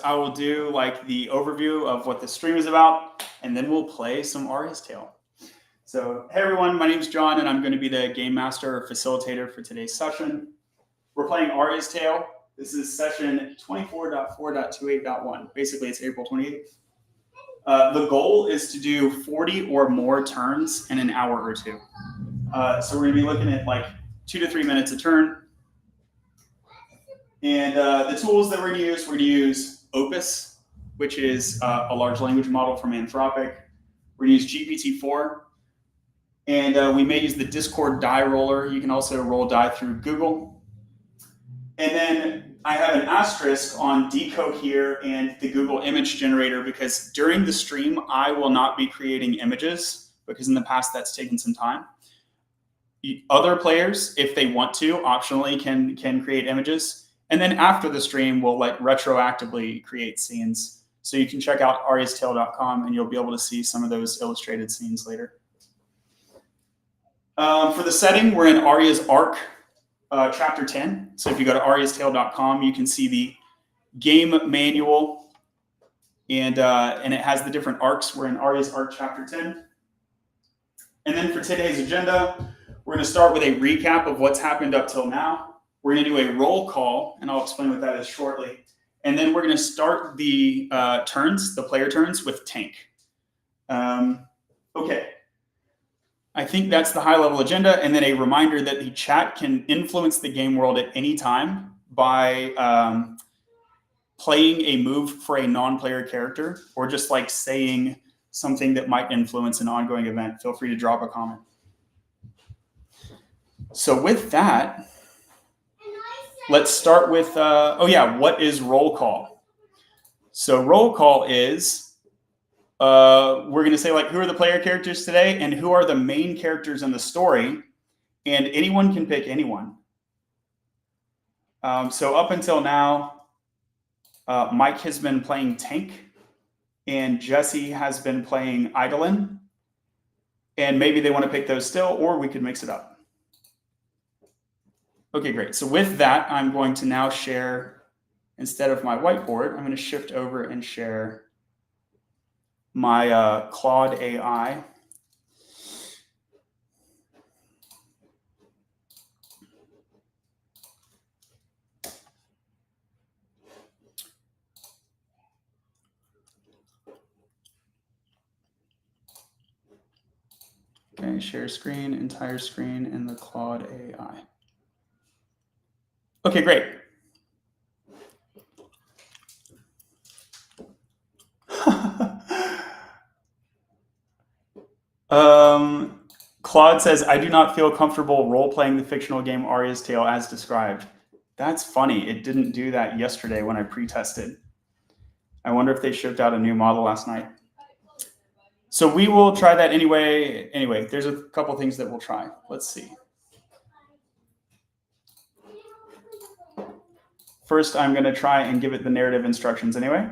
I will do like the overview of what the stream is about, and then we'll play some Aria's Tale. So, hey everyone, my name's John, and I'm going to be the game master or facilitator for today's session. We're playing Aria's Tale. This is session 24.4.28.1. Basically, it's April 28th. The goal is to do 40 or more turns in an hour or two. So we're going to be looking at like 2 to 3 minutes a turn. And the tools that we're going to use Opus, which is a large language model from Anthropic. We're going to use GPT-4. And we may use the Discord die roller. You can also roll die through Google. And then I have an asterisk on Decohere and the Google image generator because during the stream, I will not be creating images because in the past that's taken some time. Other players, if they want to, optionally can create images. And then after the stream, we'll like retroactively create scenes. So you can check out ariastale.com and you'll be able to see some of those illustrated scenes later. For the setting, we're in Aria's Arc, chapter 10. So if you go to ariastale.com, you can see the game manual and it has the different arcs. We're in Aria's Arc, chapter 10. And then for today's agenda, we're going to start with a recap of what's happened up till now. We're going to do a roll call, and I'll explain what that is shortly. And then we're going to start the turns, the player turns, with tank. Okay. I think that's the high-level agenda, and then a reminder that the chat can influence the game world at any time by playing a move for a non-player character, or just like saying something that might influence an ongoing event. Feel free to drop a comment. So with that, let's start with, what is roll call? So roll call is, we're going to say like, who are the player characters today and who are the main characters in the story? And anyone can pick anyone. So up until now, Mike has been playing tank and Jesse has been playing Eidolon. And maybe they want to pick those still, or we could mix it up. Okay, great. So with that, I'm going to now share, instead of my whiteboard, I'm going to shift over and share my Claude AI. Okay, share screen, entire screen in the Claude AI. Okay, great. Claude says, I do not feel comfortable role-playing the fictional game Aria's Tale as described. That's funny. It didn't do that yesterday when I pre-tested. I wonder if they shipped out a new model last night. So we will try that anyway. Anyway, there's a couple things that we'll try. Let's see. First, I'm going to try and give it the narrative instructions anyway.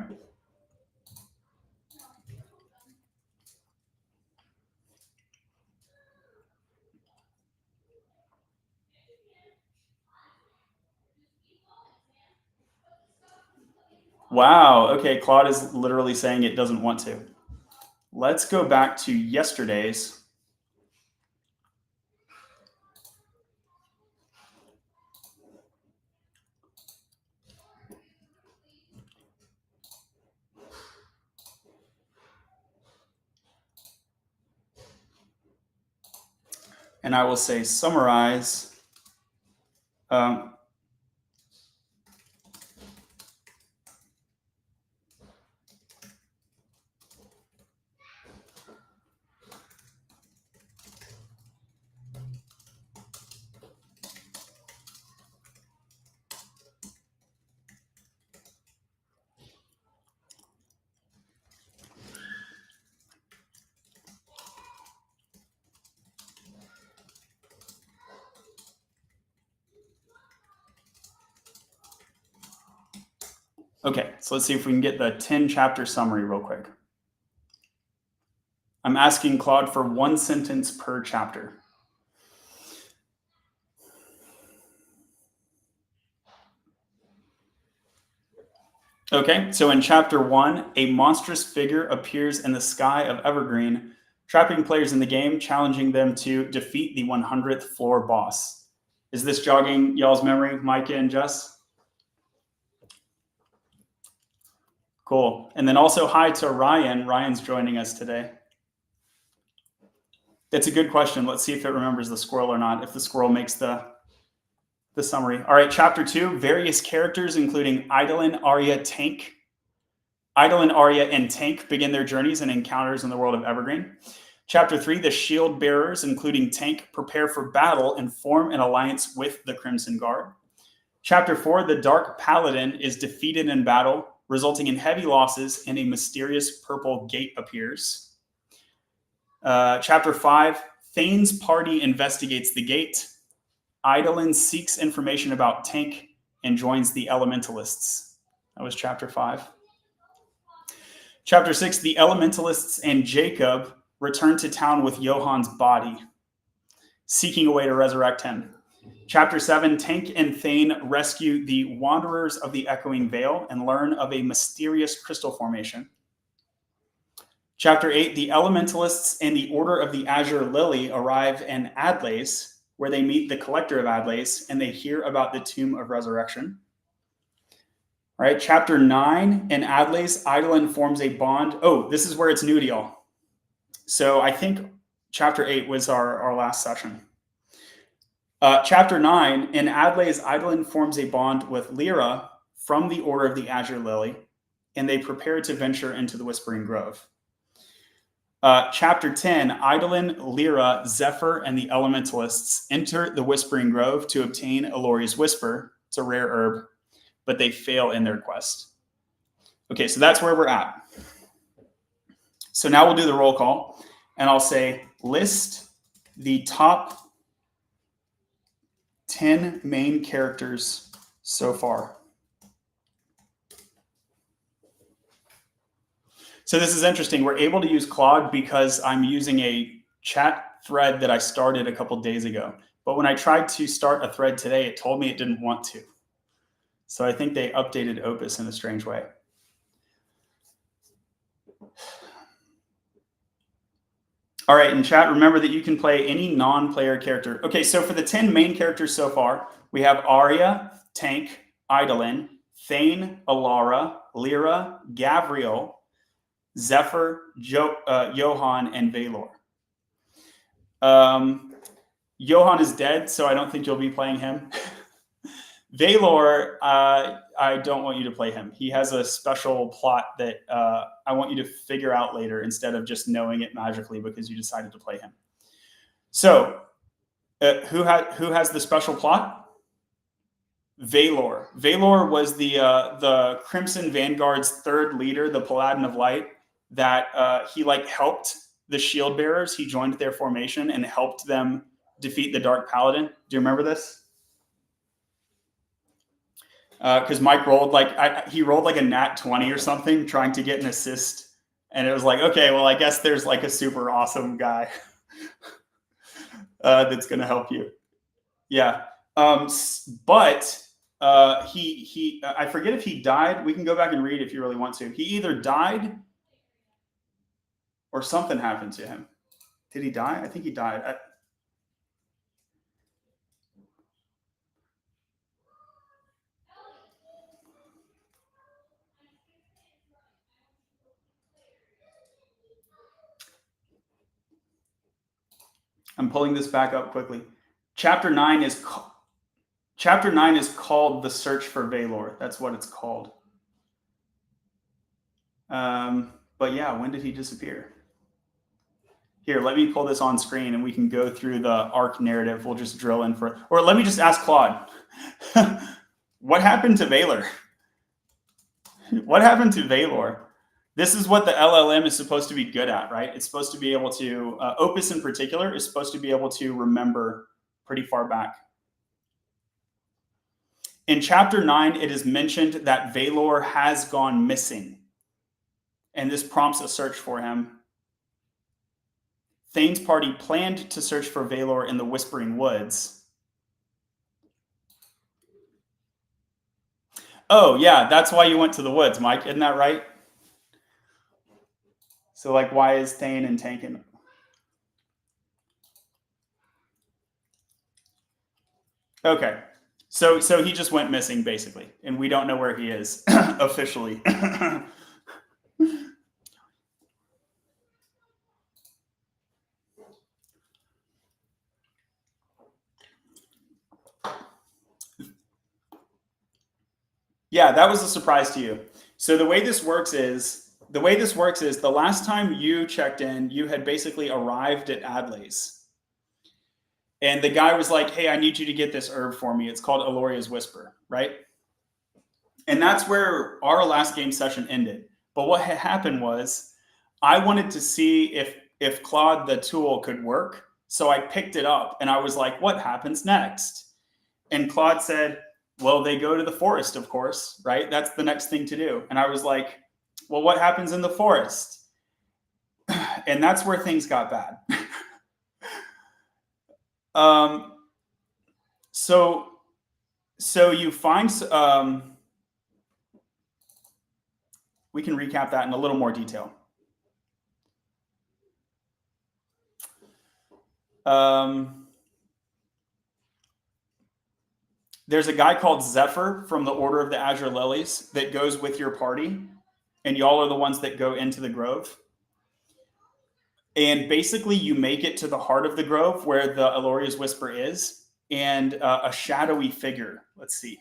Wow, okay, Claude is literally saying it doesn't want to. Let's go back to yesterday's. And I will say summarize. Okay, so let's see if we can get the 10 chapter summary real quick. I'm asking Claude for 1 sentence per chapter. Okay, so in chapter 1, a monstrous figure appears in the sky of Evergreen, trapping players in the game, challenging them to defeat the 100th floor boss. Is this jogging y'all's memory, Micah and Jess? Cool. And then also hi to Ryan. Ryan's joining us today. That's a good question. Let's see if it remembers the squirrel or not, if the squirrel makes the summary. All right, chapter 2, various characters, including Eidolon, Aria, Tank. Eidolon, Aria, and Tank begin their journeys and encounters in the world of Evergreen. Chapter 3, the shield bearers, including Tank, prepare for battle and form an alliance with the Crimson Guard. Chapter 4, the Dark Paladin is defeated in battle, resulting in heavy losses, and a mysterious purple gate appears. Chapter 5, Thane's party investigates the gate. Eidolon seeks information about Tank and joins the Elementalists. That was chapter 5. Chapter 6, the Elementalists and Jacob return to town with Johann's body, seeking a way to resurrect him. Chapter 7, Tank and Thane rescue the Wanderers of the Echoing Vale and learn of a mysterious crystal formation. Chapter 8, the Elementalists and the Order of the Azure Lily arrive in Adlaze, where they meet the Collector of Adlaze, and they hear about the Tomb of Resurrection. All right, chapter 9, in Adlaze, Eidolon forms a bond. Oh, this is where it's new to y'all. So I think chapter 8 was our last session. Chapter 9, in Adlaze, Eidolon forms a bond with Lyra from the Order of the Azure Lily, and they prepare to venture into the Whispering Grove. Chapter 10, Eidolon, Lyra, Zephyr, and the Elementalists enter the Whispering Grove to obtain Elori's Whisper. It's a rare herb, but they fail in their quest. Okay, so that's where we're at. So now we'll do the roll call, and I'll say list the top 10 main characters so far. So this is interesting. We're able to use Claude because I'm using a chat thread that I started a couple days ago. But when I tried to start a thread today, it told me it didn't want to. So I think they updated Opus in a strange way. All right, in chat, remember that you can play any non-player character. Okay, so for the 10 main characters so far, we have Aria, Tank, Eidolon, Thane, Alara, Lyra, Gavriel, Zephyr, Johann, and Valor. Johann is dead, so I don't think you'll be playing him. Valor, I don't want you to play him. He has a special plot that I want you to figure out later instead of just knowing it magically because you decided to play him. So, who has the special plot? Valor. Valor was the Crimson Vanguard's third leader, the Paladin of Light, that he helped the shield bearers. He joined their formation and helped them defeat the Dark Paladin. Do you remember this? Because Mike rolled he rolled a nat 20 or something trying to get an assist, and it was okay, well, I guess there's a super awesome guy that's gonna help you. Yeah, but he I forget if he died. We can go back and read if you really want to. He either died or something happened to him. Did he die? I think he died. I'm pulling this back up quickly. Chapter 9 is called The Search for Valor. That's what it's called. But yeah, when did he disappear? Here, let me pull this on screen and we can go through the arc narrative. We'll just drill in or let me just ask Claude. What happened to Valor? What happened to Valor? This is what the LLM is supposed to be good at, right? It's supposed to be able to, Opus in particular, is supposed to be able to remember pretty far back. In chapter 9, it is mentioned that Valor has gone missing, and this prompts a search for him. Thane's party planned to search for Valor in the Whispering Woods. Oh, yeah, that's why you went to the woods, Mike. Isn't that right? So, like, why is Thane and Tankin? Okay. So he just went missing, basically, and we don't know where he is officially. Yeah, that was a surprise to you. So the way this works is the last time you checked in, you had basically arrived at Adley's. And the guy was like, "Hey, I need you to get this herb for me. It's called Aloria's Whisper," right? And that's where our last game session ended. But what had happened was I wanted to see if Claude the tool could work. So I picked it up and I was like, "What happens next?" And Claude said, "Well, they go to the forest, of course, right? That's the next thing to do." And I was like, "Well, what happens in the forest?" And that's where things got bad. um, so so you find we can recap that in a little more detail. Um, there's a guy called Zephyr from the Order of the Azure Lilies that goes with your party, and y'all are the ones that go into the grove. And basically, you make it to the heart of the grove where the Aloria's Whisper is, and a shadowy figure. Let's see.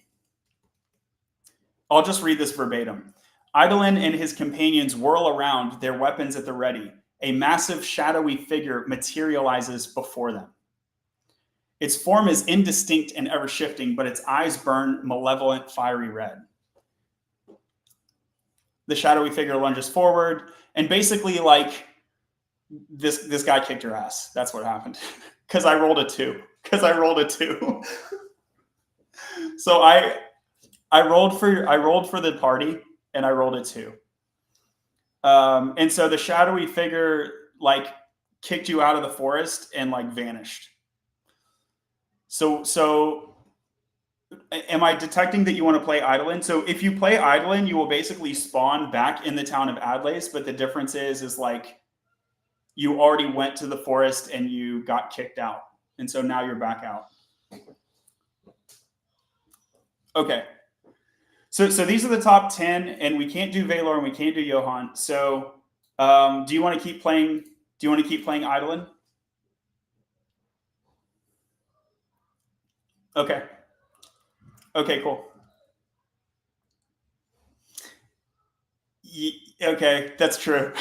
I'll just read this verbatim. Eidolon and his companions whirl around, their weapons at the ready. A massive shadowy figure materializes before them. Its form is indistinct and ever shifting, but its eyes burn malevolent, fiery red. The shadowy figure lunges forward, and basically, like, this guy kicked your ass. That's what happened. Because I rolled a 2. So I rolled for the party, and I rolled a 2. And so the shadowy figure like kicked you out of the forest and like vanished. So am I detecting that you want to play Eidolon? So if you play Eidolon, you will basically spawn back in the town of Adlace, but the difference is like you already went to the forest and you got kicked out. And so now you're back out. Okay. So these are the top 10, and we can't do Valor and we can't do Johan. So do you want to keep playing? Do you want to keep playing Eidolon? Okay. Okay, cool. Okay, that's true.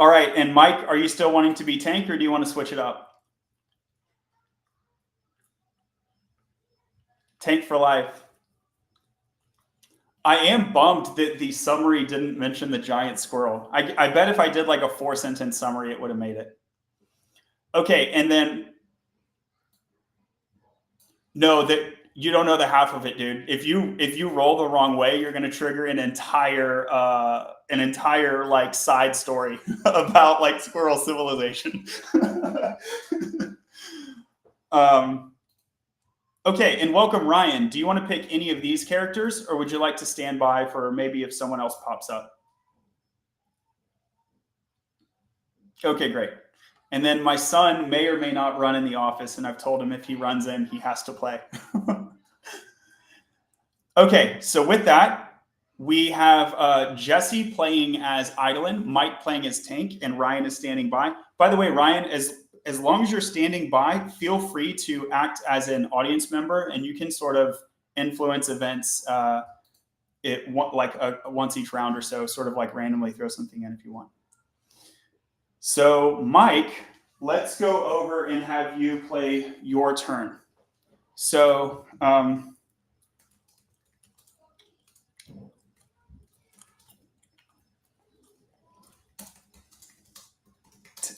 All right, and Mike, are you still wanting to be tank, or do you want to switch it up? Tank for life. I am bummed that the summary didn't mention the giant squirrel. I bet if I did like a 4-sentence summary, it would have made it. Okay, and then no, that you don't know the half of it, dude. If you roll the wrong way, you're gonna trigger an entire like side story about like squirrel civilization. um, okay, and welcome Ryan. Do you want to pick any of these characters, or would you like to stand by for maybe if someone else pops up? Okay, great. And then my son may or may not run in the office, and I've told him if he runs in, he has to play. Okay, so with that, we have Jesse playing as Eidolon, Mike playing as Tank, and Ryan is standing by. By the way, Ryan, as long as you're standing by, feel free to act as an audience member, and you can sort of influence events once each round or so, sort of like randomly throw something in if you want. So, Mike, let's go over and have you play your turn. So,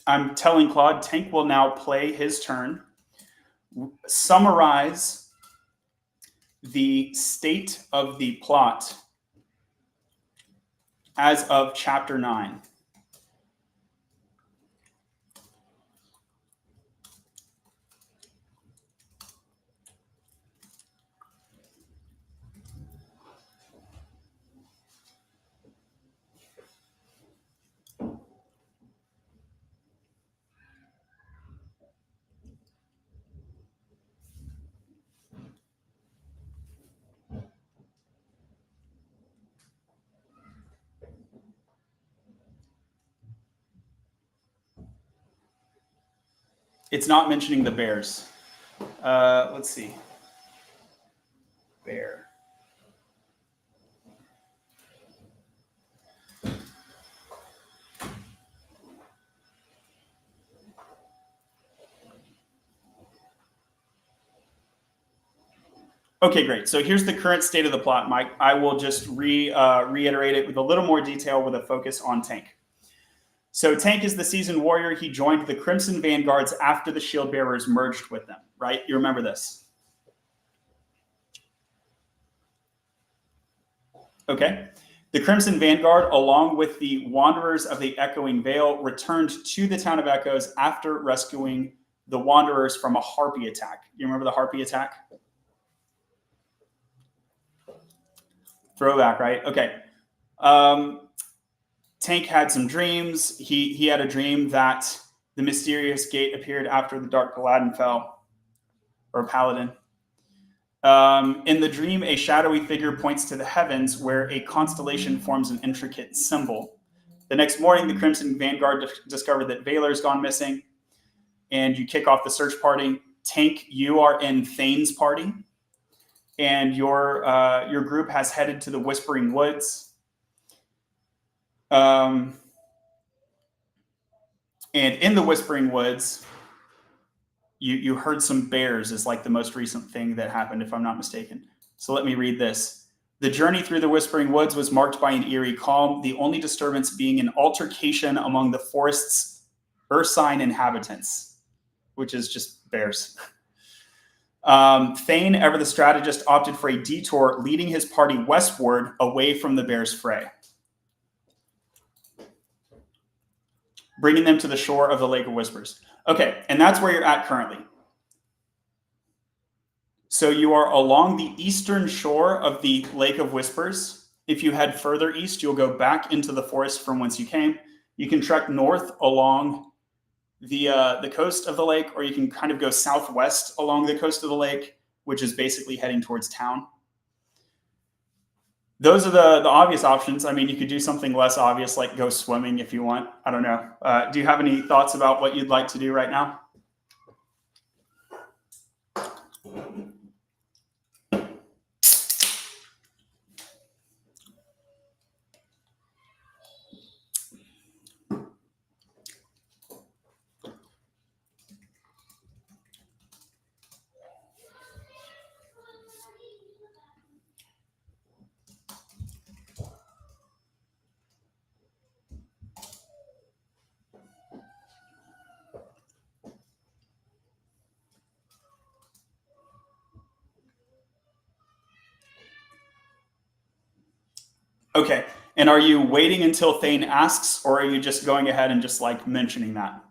I'm telling Claude, Tank will now play his turn, summarize the state of the plot as of chapter 9. it's not mentioning the bears. Let's see. Bear. Okay, great. So here's the current state of the plot, Mike. I will just reiterate it with a little more detail with a focus on Tank. So Tank is the seasoned warrior. He joined the Crimson Vanguards after the Shield Bearers merged with them, right? You remember this? Okay. The Crimson Vanguard, along with the Wanderers of the Echoing Vale, returned to the town of Echoes after rescuing the Wanderers from a Harpy attack. You remember the Harpy attack? Throwback, right? Okay. Tank had some dreams. He had a dream that the mysterious gate appeared after the Dark Paladin fell, or Paladin. In the dream, a shadowy figure points to the heavens where a constellation forms an intricate symbol. The next morning, the Crimson Vanguard discovered that Valar's gone missing, and you kick off the search party. Tank, you are in Thane's party, and your group has headed to the Whispering Woods. And in the Whispering Woods, you heard some bears is like the most recent thing that happened, if I'm not mistaken. So let me read this. The journey through the Whispering Woods was marked by an eerie calm, the only disturbance being an altercation among the forest's ursine inhabitants, which is just bears. Thane, ever the strategist, opted for a detour, leading his party westward away from the bears' fray, bringing them to the shore of the Lake of Whispers. Okay, and that's where you're at currently. So you are along the eastern shore of the Lake of Whispers. If you head further east, you'll go back into the forest from whence you came. You can trek north along the coast of the lake, or you can kind of go southwest along the coast of the lake, which is basically heading towards town. Those are the obvious options. I mean, you could do something less obvious, like go swimming if you want. I don't know. Do you have any thoughts about what you'd like to do right now? Okay. And are you waiting until Thane asks, or are you just going ahead and just like mentioning that?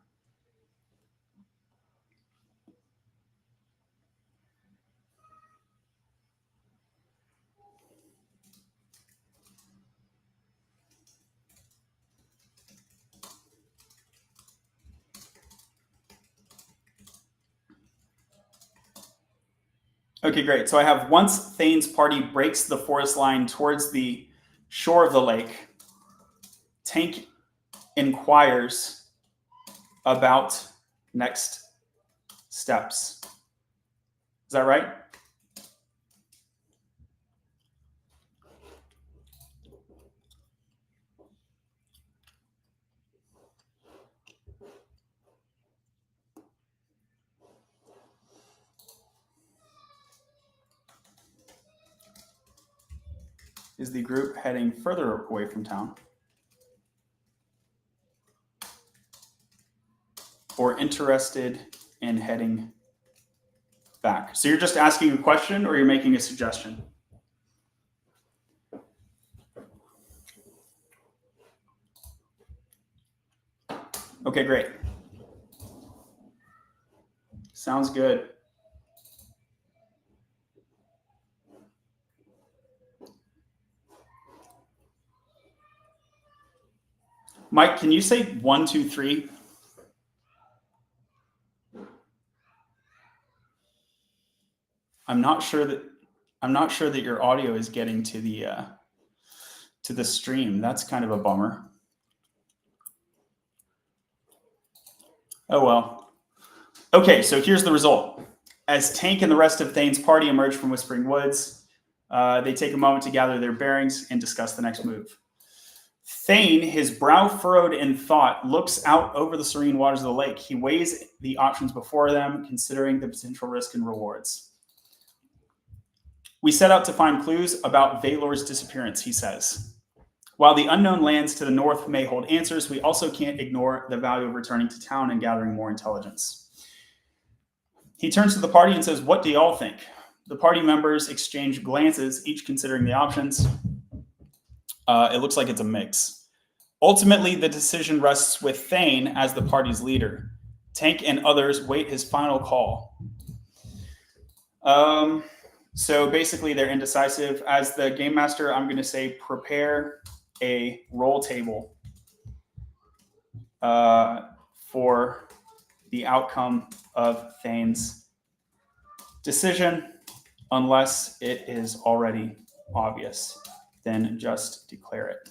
Okay, great. So I have once Thane's party breaks the forest line towards the shore of the lake, Tank inquires about next steps. Is that right? Is the group heading further away from town, or interested in heading back? So you're just asking a question, or you're making a suggestion? Okay, great. Sounds good. Mike, can you say 1, 2, 3? I'm not sure that your audio is getting to the stream. That's kind of a bummer. Oh well. Okay, so here's the result. As Tank and the rest of Thane's party emerge from Whispering Woods, they take a moment to gather their bearings and discuss the next move. Thane, his brow furrowed in thought, looks out over the serene waters of the lake. He weighs the options before them, considering the potential risk and rewards. We set out to find clues about Valor's disappearance, he says. While the unknown lands to the north may hold answers, we also can't ignore the value of returning to town and gathering more intelligence. He turns to the party and says, "What do y'all think?" The party members exchange glances, each considering the options. It looks like it's a mix. Ultimately, the decision rests with Thane as the party's leader. Tank and others wait his final call. So basically, they're indecisive. As the game master, I'm going to say prepare a roll table for the outcome of Thane's decision, unless it is already obvious. Then just declare it.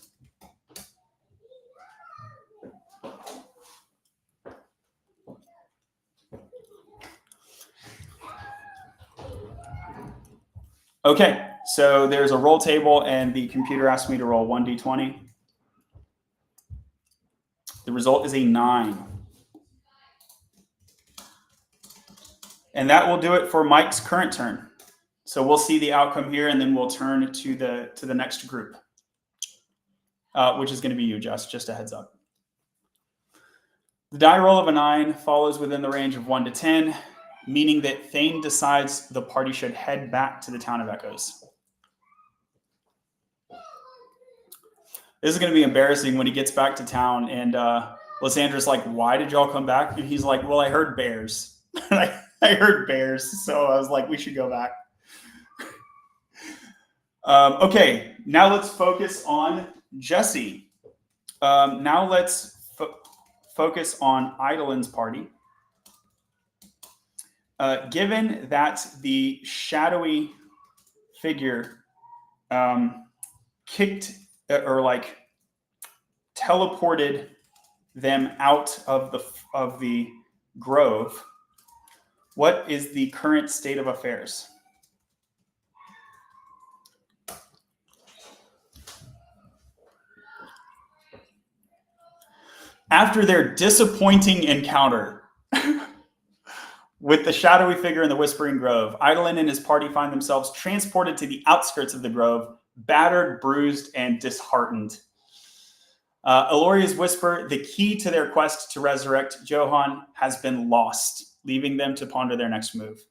Okay, so there's a roll table, and the computer asked me to roll 1d20. The result is a 9. And that will do it for Mike's current turn. So we'll see the outcome here, and then we'll turn to the next group, which is going to be you, Jess, just a heads up. The die roll of a 9 follows within the range of 1 to 10, meaning that Thane decides the party should head back to the Town of Echoes. This is going to be embarrassing when he gets back to town, and Lysandra's like, "Why did y'all come back?" And he's like, "Well, I heard bears." I heard bears, so I was like, "We should go back." Okay, now let's focus on Jesse. Now let's focus on Eidolon's party. Given that the shadowy figure kicked or like teleported them out of the grove, what is the current state of affairs? After their disappointing encounter with the shadowy figure in the Whispering Grove, Eidolon and his party find themselves transported to the outskirts of the grove, battered, bruised, and disheartened. Eloria's whisper, the key to their quest to resurrect Johann, has been lost, leaving them to ponder their next move.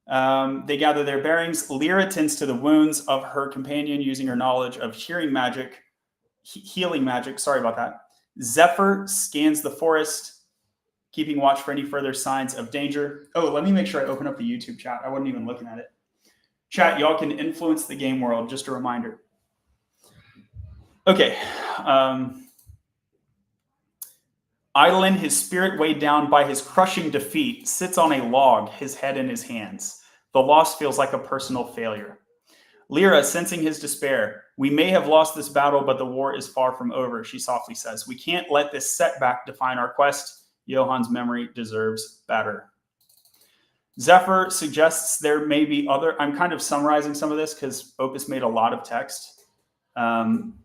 They gather their bearings. Lyra tends to the wounds of her companion using her knowledge of healing magic. Sorry about that. Zephyr scans the forest, keeping watch for any further signs of danger. Oh, let me make sure I open up the YouTube chat. I wasn't even looking at it. Chat, y'all can influence the game world. Just a reminder. Okay. Eidolon, his spirit weighed down by his crushing defeat, sits on a log, his head in his hands. The loss feels like a personal failure. Lyra, sensing his despair, "We may have lost this battle, but the war is far from over," she softly says. "We can't let this setback define our quest. Johann's memory deserves better." Zephyr suggests there may be other... I'm kind of summarizing some of this because Opus made a lot of text.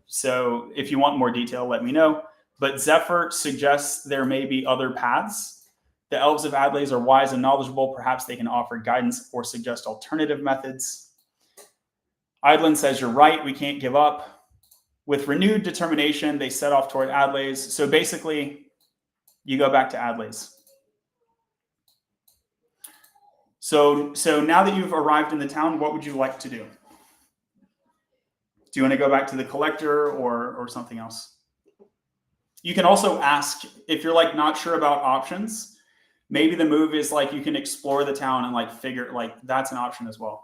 So if you want more detail, let me know. But Zephyr suggests there may be other paths. The elves of Adlaze are wise and knowledgeable. Perhaps they can offer guidance or suggest alternative methods. Eidolon says, "You're right, we can't give up." With renewed determination, they set off toward Adlaze. So basically, you go back to Adlaze. So now that you've arrived in the town, what would you like to do? Do you want to go back to the collector or something else? You can also ask, if you're like not sure about options, maybe the move is like you can explore the town and like figure, like that's an option as well.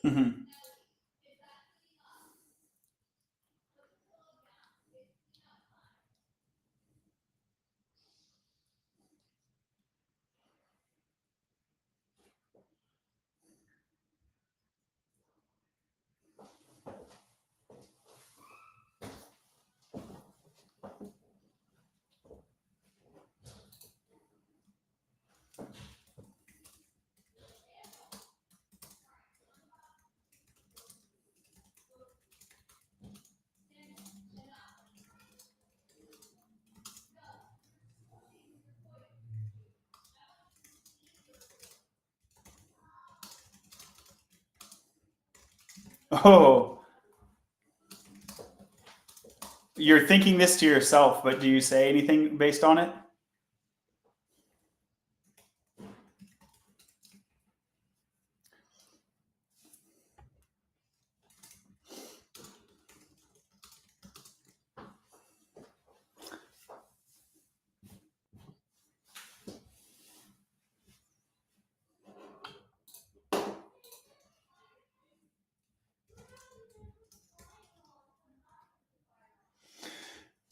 Mhm. Oh, you're thinking this to yourself, but do you say anything based on it?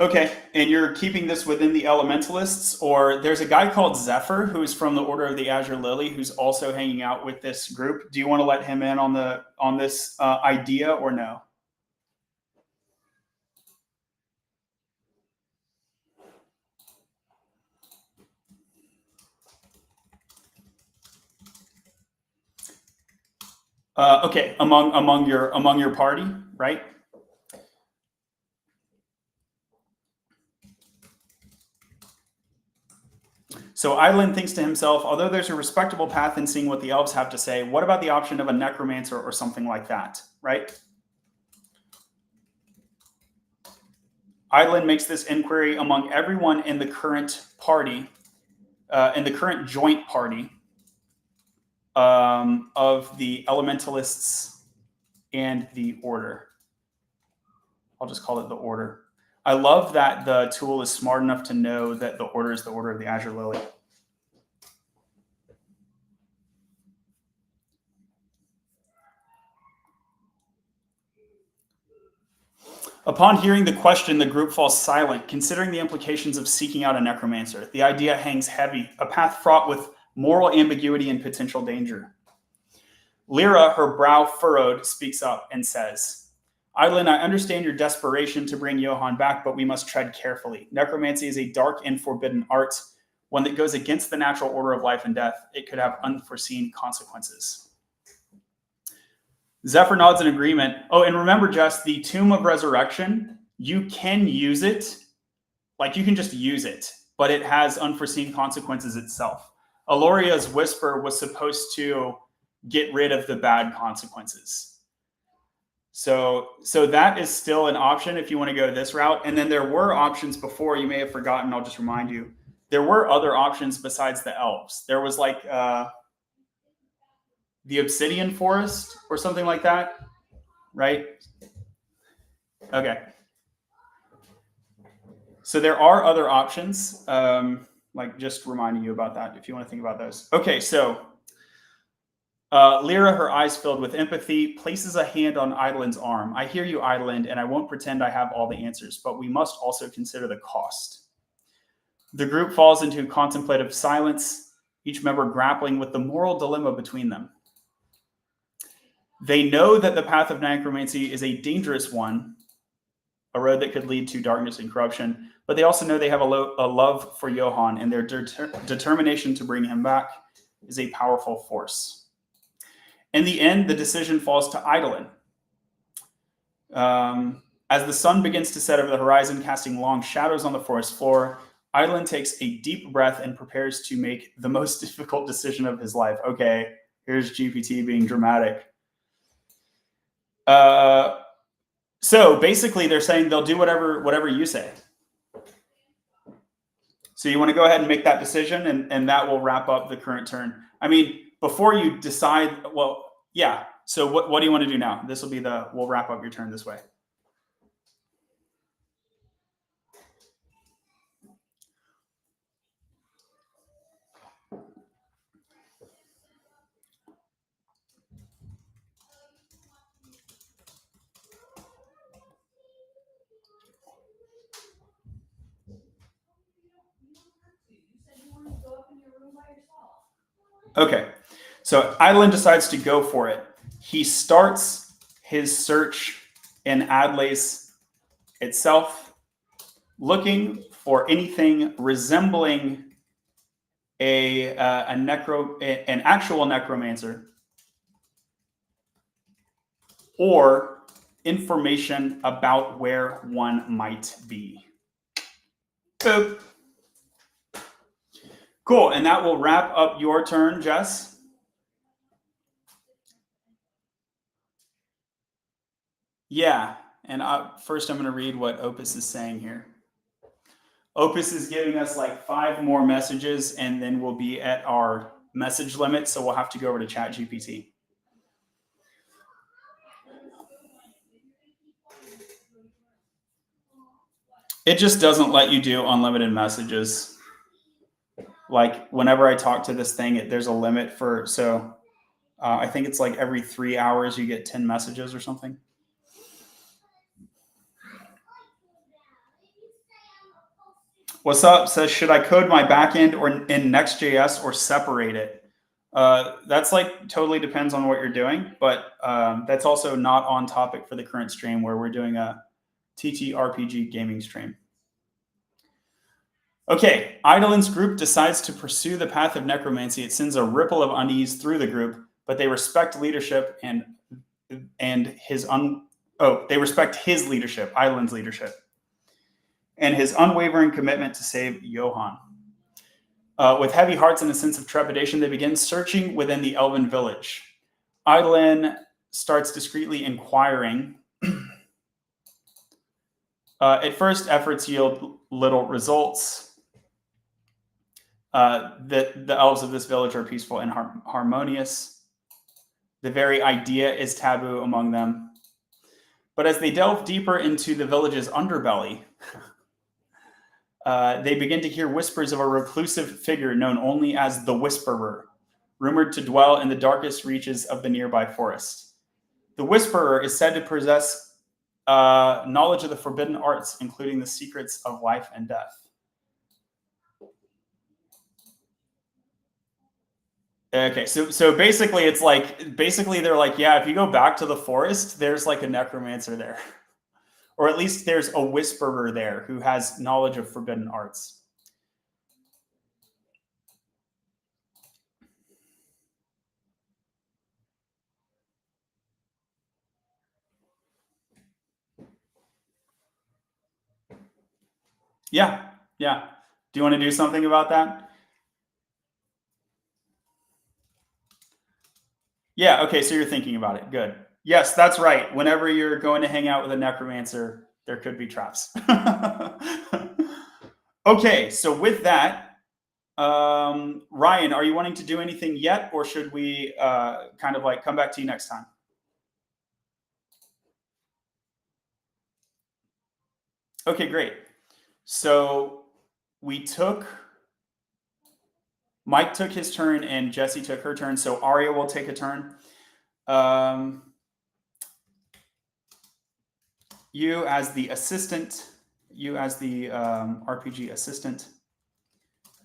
Okay, and you're keeping this within the elementalists, or there's a guy called Zephyr who's from the Order of the Azure Lily who's also hanging out with this group. Do you want to let him in on this idea or no? Okay, among your party, right? So Eidolon thinks to himself, although there's a respectable path in seeing what the elves have to say, what about the option of a necromancer or something like that, right? Eidolon makes this inquiry among everyone in the current party, in the current joint party of the elementalists and the order. I'll just call it the order. I love that the tool is smart enough to know that the order is the Order of the Azure Lily. Upon hearing the question, the group falls silent, considering the implications of seeking out a necromancer. The idea hangs heavy, a path fraught with moral ambiguity and potential danger. Lyra, her brow furrowed, speaks up and says, Eidolon, I understand your desperation to bring Johann back, but we must tread carefully. Necromancy is a dark and forbidden art, one that goes against the natural order of life and death. It could have unforeseen consequences. Zephyr nods in agreement. Oh, and remember, Jess, the Tomb of Resurrection, you can use it. Like, you can just use it, but it has unforeseen consequences itself. Aloria's Whisper was supposed to get rid of the bad consequences. So that is still an option if you want to go this route. And then there were options before, you may have forgotten, I'll just remind you. There were other options besides the elves. There was like the Obsidian Forest or something like that, right? Okay. So there are other options, like just reminding you about that if you want to think about those. Okay, so Lyra, her eyes filled with empathy, places a hand on Eidolon's arm. I hear you, Eidolon, and I won't pretend I have all the answers, but we must also consider the cost. The group falls into contemplative silence, each member grappling with the moral dilemma between them. They know that the path of necromancy is a dangerous one, a road that could lead to darkness and corruption, but they also know they have a love for Johann, and their determination to bring him back is a powerful force. In the end, the decision falls to Eidolon. As the sun begins to set over the horizon, casting long shadows on the forest floor, Eidolon takes a deep breath and prepares to make the most difficult decision of his life. Okay, here's GPT being dramatic. So basically, they're saying they'll do whatever you say. So you want to go ahead and make that decision, and that will wrap up the current turn. I mean, before you decide, well, yeah. So what do you want to do now? This will be we'll wrap up your turn this way. Okay, so Eidolon decides to go for it. He starts his search in Adlace itself, looking for anything resembling an actual necromancer, or information about where one might be. Boop. Cool, and that will wrap up your turn, Jess. Yeah, and first I'm going to read what Opus is saying here. Opus is giving us like 5 more messages, and then we'll be at our message limit, so we'll have to go over to ChatGPT. It just doesn't let you do unlimited messages. Like whenever I talk to this thing, there's a limit for, so I think it's like every 3 hours you get 10 messages or something. What's up? Says, should I code my backend or in Next.js or separate it? That's like totally depends on what you're doing, but that's also not on topic for the current stream where we're doing a TTRPG gaming stream. Okay, Eidolon's group decides to pursue the path of necromancy. It sends a ripple of unease through the group, but they respect leadership they respect his leadership, Eidolon's leadership, and his unwavering commitment to save Johann. With heavy hearts and a sense of trepidation, they begin searching within the elven village. Eidolon starts discreetly inquiring. At first, efforts yield little results. The elves of this village are peaceful and harmonious. The very idea is taboo among them. But as they delve deeper into the village's underbelly, they begin to hear whispers of a reclusive figure known only as the Whisperer, rumored to dwell in the darkest reaches of the nearby forest. The Whisperer is said to possess knowledge of the forbidden arts, including the secrets of life and death. Okay, so basically it's like, they're like, yeah, if you go back to the forest, there's like a necromancer there. Or at least there's a whisperer there who has knowledge of forbidden arts. Yeah. Do you want to do something about that? Yeah, okay, so you're thinking about it. Good. Yes, that's right. Whenever you're going to hang out with a necromancer, there could be traps. Okay, so with that, Ryan, are you wanting to do anything yet, or should we kind of like come back to you next time? Okay, great. So Mike took his turn and Jesse took her turn. So Aria will take a turn. You as the assistant, RPG assistant,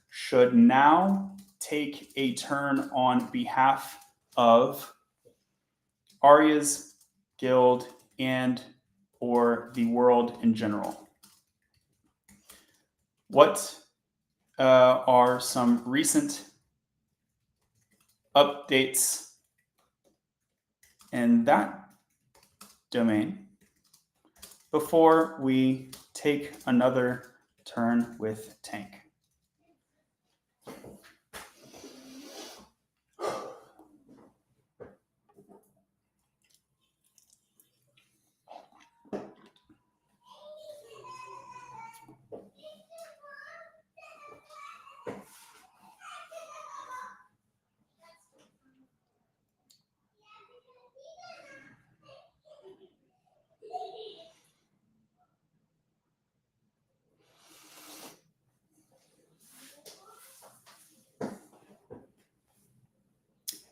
should now take a turn on behalf of Aria's guild and or the world in general. What are some recent updates in that domain before we take another turn with Tank?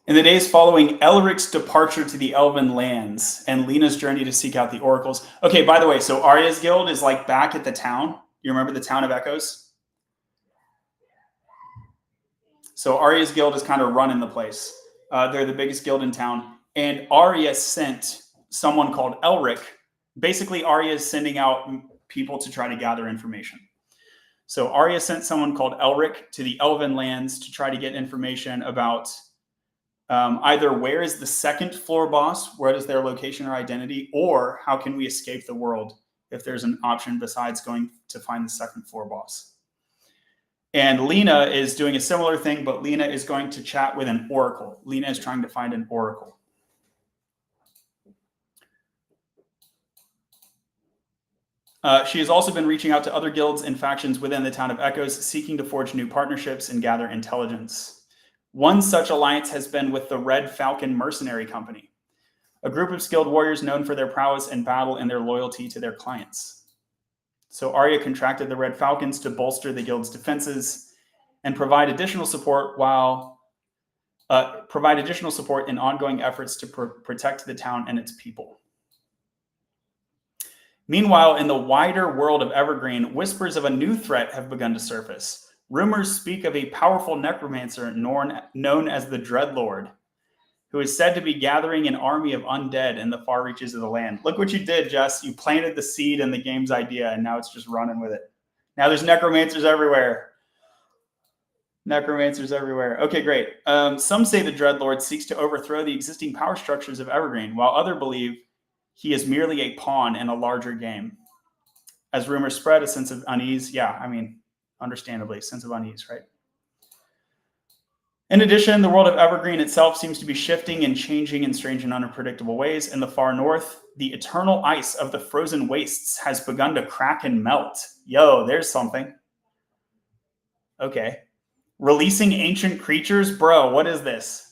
In the days following Elric's departure to the Elven lands and Lena's journey to seek out the oracles. Okay, by the way, so Aria's guild is like back at the town. You remember the town of Echoes? So Aria's guild is kind of running the place. They're the biggest guild in town. And Aria sent someone called Elric. Basically, Aria is sending out people to try to gather information. So Aria sent someone called Elric to the Elven lands to try to get information about either where is the second floor boss, what is their location or identity, or how can we escape the world if there's an option besides going to find the second floor boss. And Lena is doing a similar thing, but Lena is going to chat with an oracle. Lena is trying to find an oracle. She has also been reaching out to other guilds and factions within the town of Echoes, seeking to forge new partnerships and gather intelligence. One such alliance has been with the Red Falcon Mercenary Company, a group of skilled warriors known for their prowess in battle and their loyalty to their clients. So Aria contracted the Red Falcons to bolster the guild's defenses and provide additional support in ongoing efforts to protect the town and its people. Meanwhile, in the wider world of Evergreen, whispers of a new threat have begun to surface. Rumors speak of a powerful necromancer known as the Dreadlord, who is said to be gathering an army of undead in the far reaches of the land. Look what you did, Jess. You planted the seed in the game's idea, and now it's just running with it. Now there's necromancers everywhere. Necromancers everywhere. Okay, great. Some say the Dreadlord seeks to overthrow the existing power structures of Evergreen, while others believe he is merely a pawn in a larger game. As rumors spread, a sense of unease. Yeah, I mean, understandably, a sense of unease, right? In addition, the world of Evergreen itself seems to be shifting and changing in strange and unpredictable ways. In the far north, the eternal ice of the frozen wastes has begun to crack and melt. Yo, there's something. Okay. Releasing ancient creatures? Bro, what is this?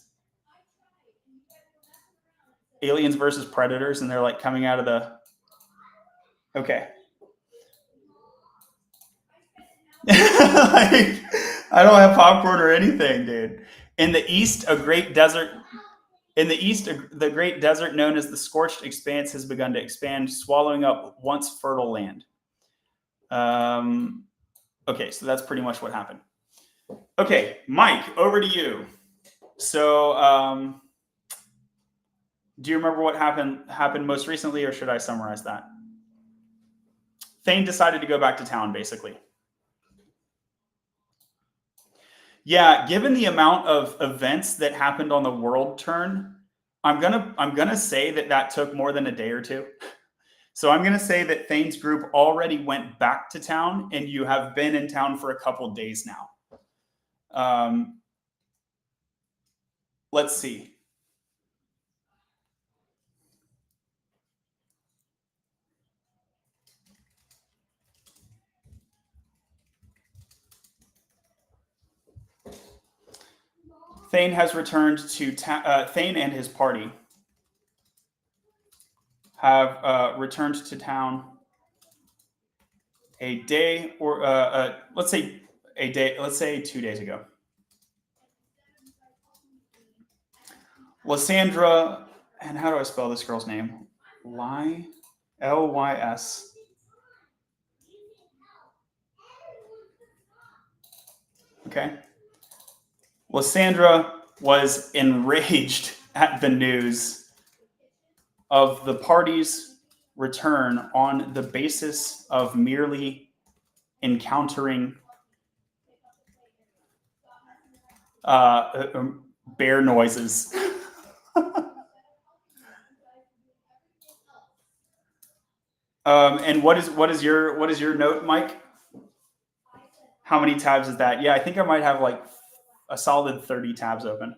Aliens versus Predators, and they're like coming out of the... Okay. Like, I don't have popcorn or anything, dude. In the east, the great desert known as the Scorched Expanse has begun to expand, swallowing up once fertile land. Okay, so that's pretty much what happened. Okay, Mike, over to you. So, do you remember what happened most recently, or should I summarize that? Thane decided to go back to town, basically. Yeah, given the amount of events that happened on the world turn, I'm gonna say that took more than a day or two. So I'm gonna say that Thane's group already went back to town, and you have been in town for a couple days now. Let's see. Thane has returned to Thane and his party have returned to town a day, or let's say a day. Let's say 2 days ago. Lysandra, and how do I spell this girl's name? Lys. Okay. Lysandra was enraged at the news of the party's return on the basis of merely encountering bear noises. And what is your note, Mike? How many tabs is that? Yeah, I think I might have like a solid 30 tabs open.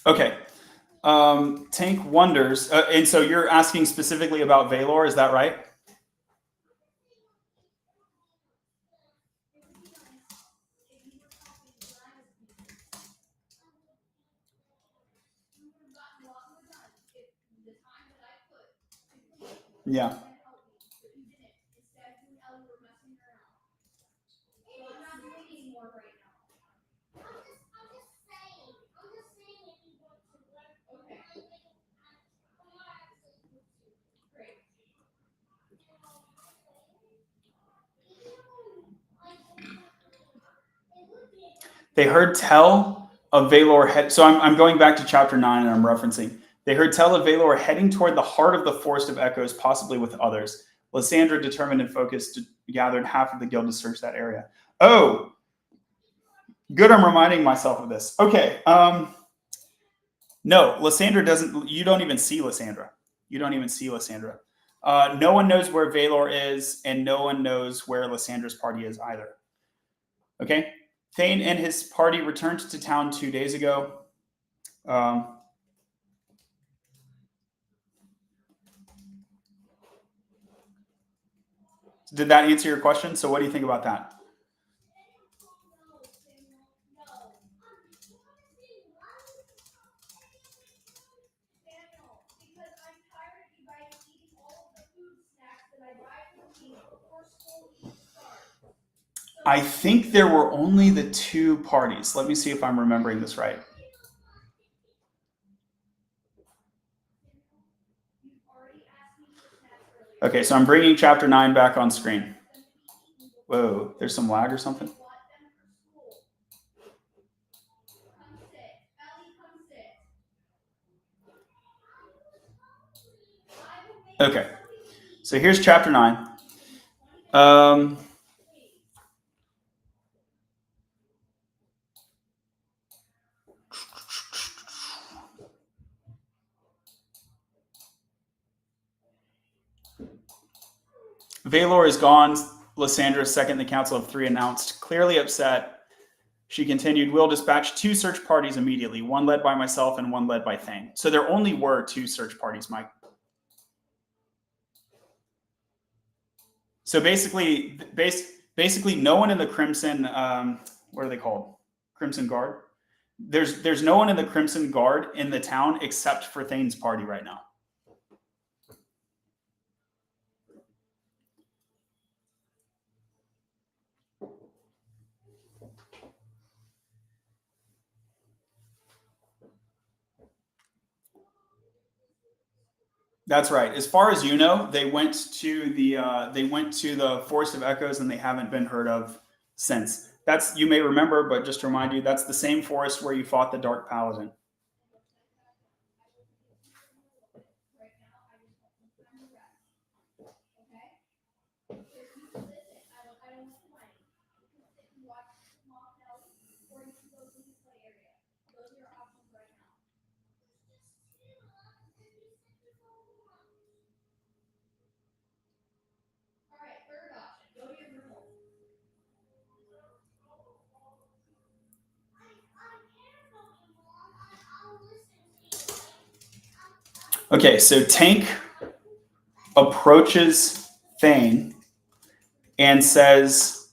Okay. Tank wonders, and so you're asking specifically about Valor, is that right? Yeah. They heard tell of Valor head. So I'm going back to chapter 9 and I'm referencing. They heard tell of Valor heading toward the heart of the Forest of Echoes, possibly with others. Lysandra, determined and focused, gathered half of the guild to search that area. Oh, good. I'm reminding myself of this. Okay. No, Lysandra doesn't. You don't even see Lysandra. You don't even see Lysandra. No one knows where Valor is, and no one knows where Lysandra's party is either. Okay. Thane and his party returned to town 2 days ago. Did that answer your question? So what do you think about that? I think there were only the 2 parties. Let me see if I'm remembering this right. Okay, so I'm bringing chapter 9 back on screen. Whoa, there's some lag or something? Okay, so here's chapter 9. Valor is gone. Lysandra, second in the Council of 3, announced, clearly upset. She continued, we'll dispatch 2 search parties immediately, one led by myself and one led by Thane. So there only were 2 search parties, Mike. So basically, no one in the Crimson, what are they called? Crimson Guard. There's no one in the Crimson Guard in the town except for Thane's party right now. That's right. As far as you know, they went to the Forest of Echoes and they haven't been heard of since. That's, you may remember, but just to remind you, that's the same forest where you fought the Dark Paladin. Okay, so Tank approaches Thane and says,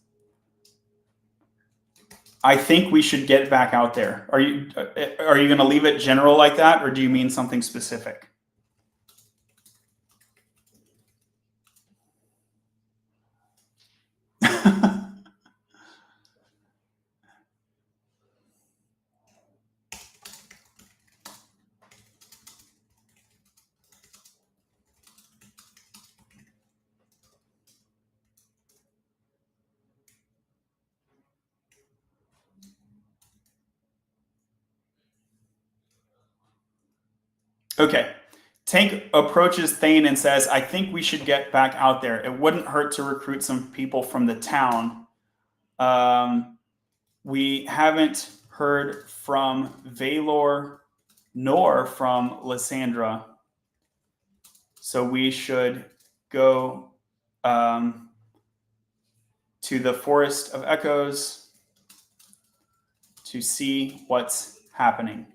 I think we should get back out there. Are you going to leave it general like that, or do you mean something specific? Okay. Tank approaches Thane and says, I think we should get back out there. It wouldn't hurt to recruit some people from the town. We haven't heard from Valor nor from Lysandra. So we should go to the Forest of Echoes to see what's happening.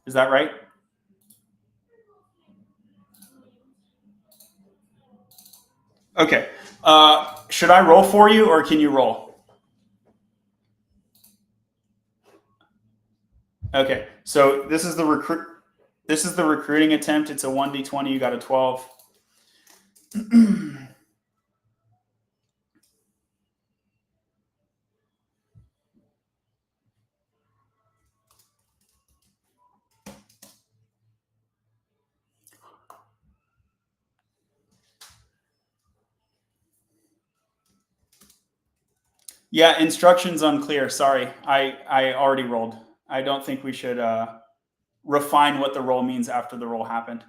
Is that right? Okay. Should I roll for you, or can you roll? Okay. So this is the recruiting attempt. It's a 1d20. You got a 12. Yeah, instructions unclear. Sorry, I already rolled. I don't think we should refine what the roll means after the roll happened.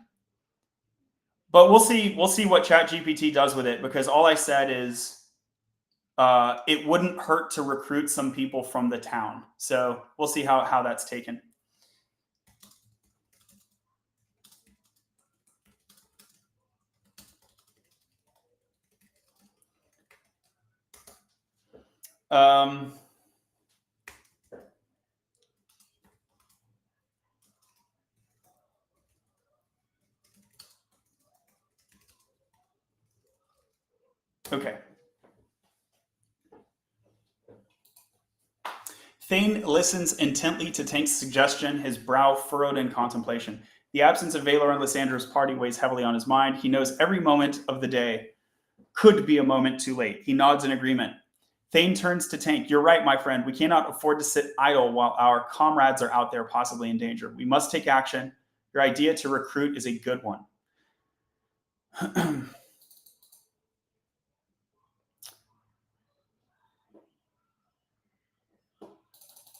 But we'll see. We'll see what ChatGPT does with it, because all I said is it wouldn't hurt to recruit some people from the town. So we'll see how that's taken. Um, okay. Thane listens intently to Tank's suggestion, his brow furrowed in contemplation. The absence of Valor and Lysandra's party weighs heavily on his mind. He knows every moment of the day could be a moment too late. He nods in agreement. Thane turns to Tank. You're right, my friend. We cannot afford to sit idle while our comrades are out there possibly in danger. We must take action. Your idea to recruit is a good one.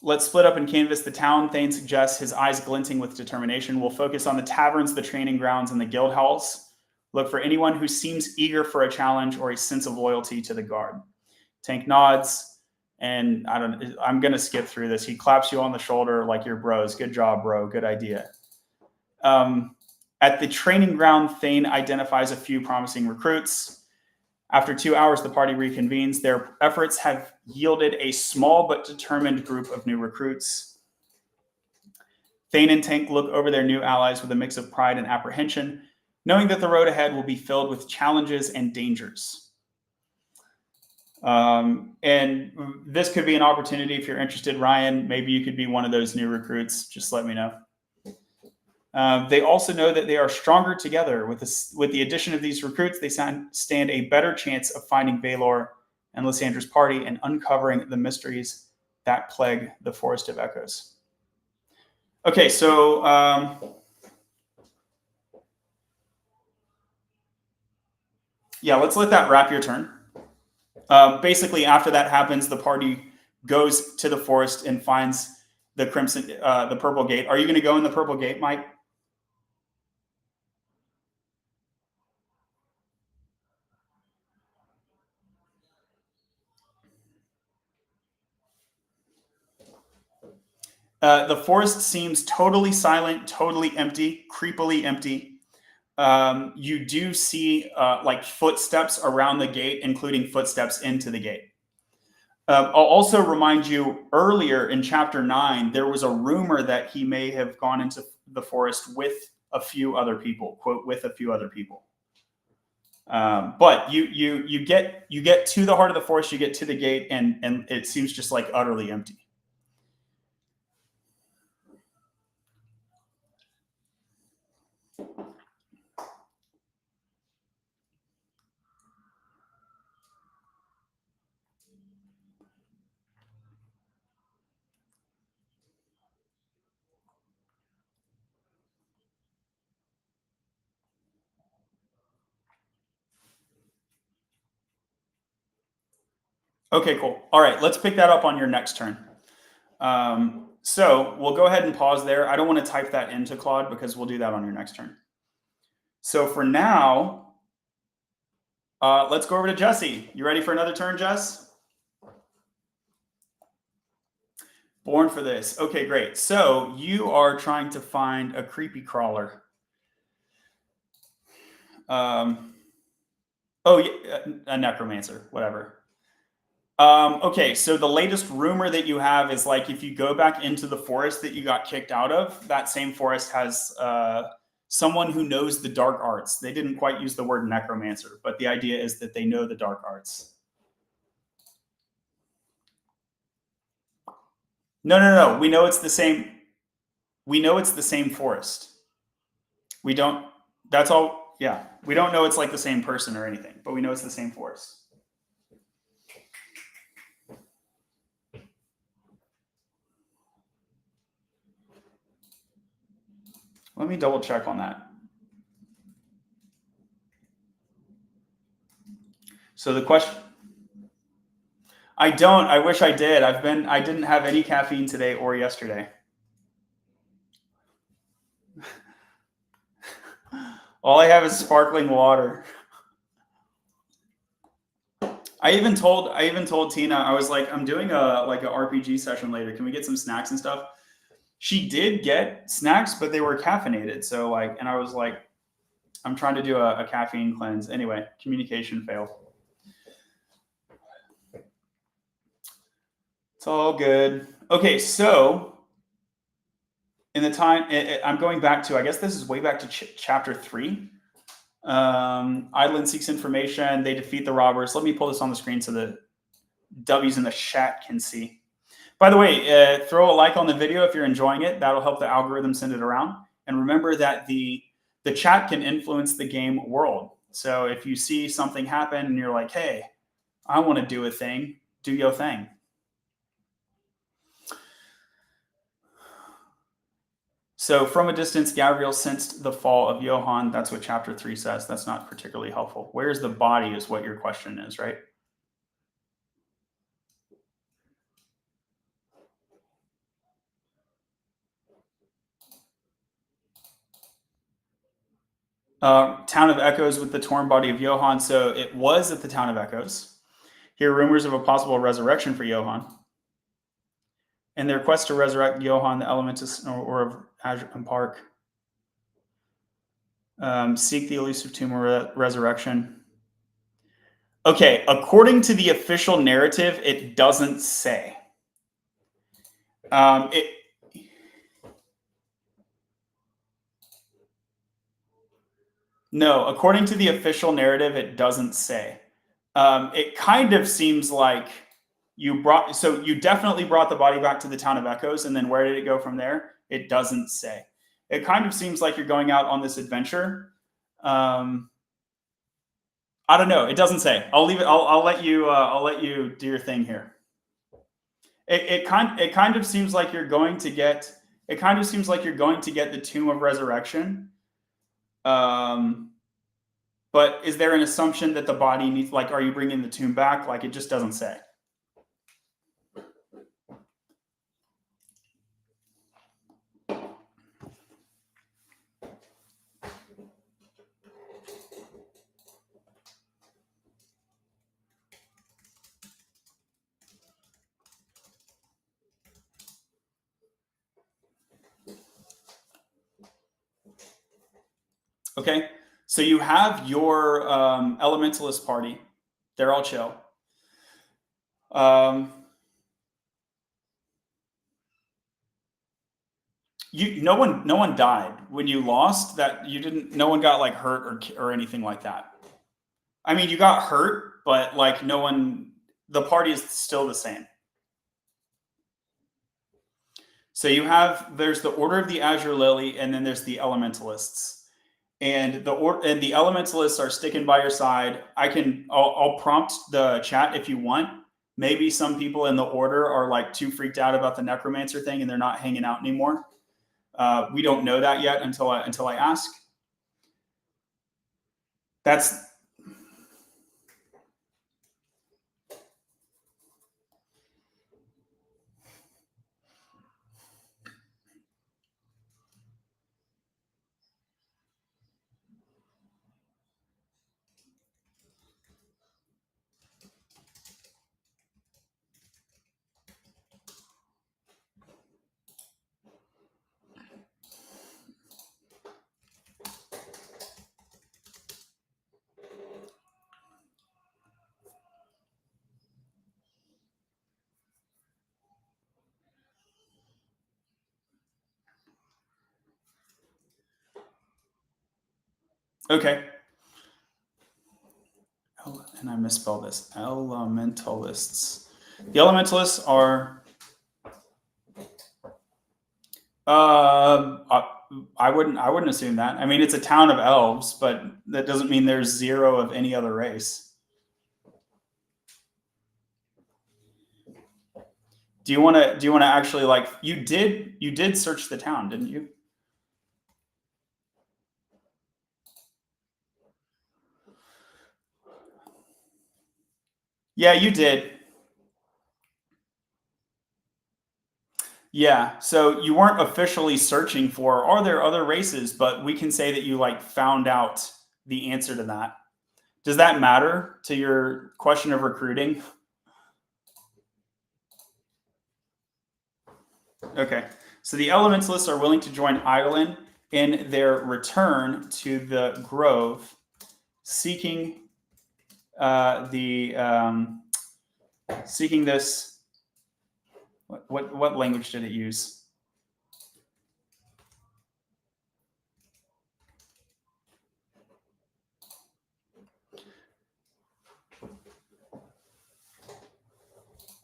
Let's split up and canvass the town, Thane suggests, his eyes glinting with determination. We'll focus on the taverns, the training grounds, and the guild halls. Look for anyone who seems eager for a challenge or a sense of loyalty to the guard. Tank nods, and I'm going to skip through this. He claps you on the shoulder like you're bros. Good job, bro. Good idea. At the training ground, Thane identifies a few promising recruits. After 2 hours, the party reconvenes. Their efforts have yielded a small but determined group of new recruits. Thane and Tank look over their new allies with a mix of pride and apprehension, knowing that the road ahead will be filled with challenges and dangers. And this could be an opportunity if you're interested, Ryan. Maybe you could be one of those new recruits. Just let me know. They also know that they are stronger together. With the addition of these recruits, they stand a better chance of finding Valor and Lysandra's party and uncovering the mysteries that plague the Forest of Echoes. Okay, so yeah, let's let that wrap your turn. Basically, after that happens, the party goes to the forest and finds the purple gate. Are you going to go in the purple gate, Mike? The forest seems totally silent, totally empty, creepily empty. You do see like footsteps around the gate, including footsteps into the gate. I'll also remind you, earlier in chapter 9, there was a rumor that he may have gone into the forest with a few other people, quote, with a few other people. But you get to the heart of the forest, you get to the gate, and it seems just like utterly empty. Okay, cool. All right, let's pick that up on your next turn. So we'll go ahead and pause there. I don't want to type that into Claude because we'll do that on your next turn. So for now, let's go over to Jesse. You ready for another turn, Jess? Born for this. Okay, great. So you are trying to find a creepy crawler. Oh, yeah, a necromancer, whatever. Okay, so the latest rumor that you have is like if you go back into the forest that you got kicked out of, that same forest has someone who knows the dark arts. They didn't quite use the word necromancer, but the idea is that they know the dark arts. No. We know it's the same. We know it's the same forest. We don't. That's all. Yeah, we don't know it's like the same person or anything, but we know it's the same forest. Let me double check on that. So the question, I don't. I wish I did. I didn't have any caffeine today or yesterday. All I have is sparkling water. I even told Tina, I was like, I'm doing a RPG session later. Can we get some snacks and stuff? She did get snacks, but they were caffeinated. So like, and I was like, I'm trying to do a caffeine cleanse. Anyway, communication failed. It's all good. Okay, so in the time, I'm going back to, I guess this is way back to chapter 3. Eidolon seeks information. They defeat the robbers. Let me pull this on the screen so the W's in the chat can see. By the way, throw a like on the video if you're enjoying it. That'll help the algorithm send it around. And remember that the chat can influence the game world. So if you see something happen and you're like, hey, I want to do a thing, do your thing. So from a distance, Gabriel sensed the fall of Johann. That's what chapter 3 says. That's not particularly helpful. Where's the body is what your question is, right? Town of Echoes with the torn body of Johann. So it was at the Town of Echoes. Hear rumors of a possible resurrection for Johann. In their quest to resurrect Johann, the Elementus or of Azure Park, seek the elusive tomb of resurrection. Okay, according to the official narrative, it doesn't say. No, according to the official narrative, it doesn't say. It kind of seems like you definitely brought the body back to the Town of Echoes, and then where did it go from there? It doesn't say. It kind of seems like you're going out on this adventure. I don't know. It doesn't say. I'll leave it. I'll let you do your thing here. It kind of seems like you're going to get. It kind of seems like you're going to get the Tomb of Resurrection. But is there an assumption that the body needs, like, are you bringing the tomb back? Like, it just doesn't say. Okay, so you have your elementalist party. They're all chill. No one died when you lost. That you didn't. No one got like hurt or anything like that. I mean, you got hurt, but like no one. The party is still the same. So there's the Order of the Azure Lily, and then there's the Elementalists. And the Elementalists are sticking by your side. I'll prompt the chat if you want. Maybe some people in the Order are like too freaked out about the Necromancer thing, and they're not hanging out anymore. We don't know that yet until I ask. That's okay. And I misspelled this. Elementalists. The Elementalists are. I wouldn't assume that. I mean, it's a town of elves, but that doesn't mean there's zero of any other race. Do you want to actually, like, you did search the town, didn't you? Yeah, you did. Yeah, so you weren't officially searching for are there other races, but we can say that you like found out the answer to that. Does that matter to your question of recruiting? Okay, so the elementalists are willing to join Eidolon in their return to the grove, seeking the seeking this. What language did it use?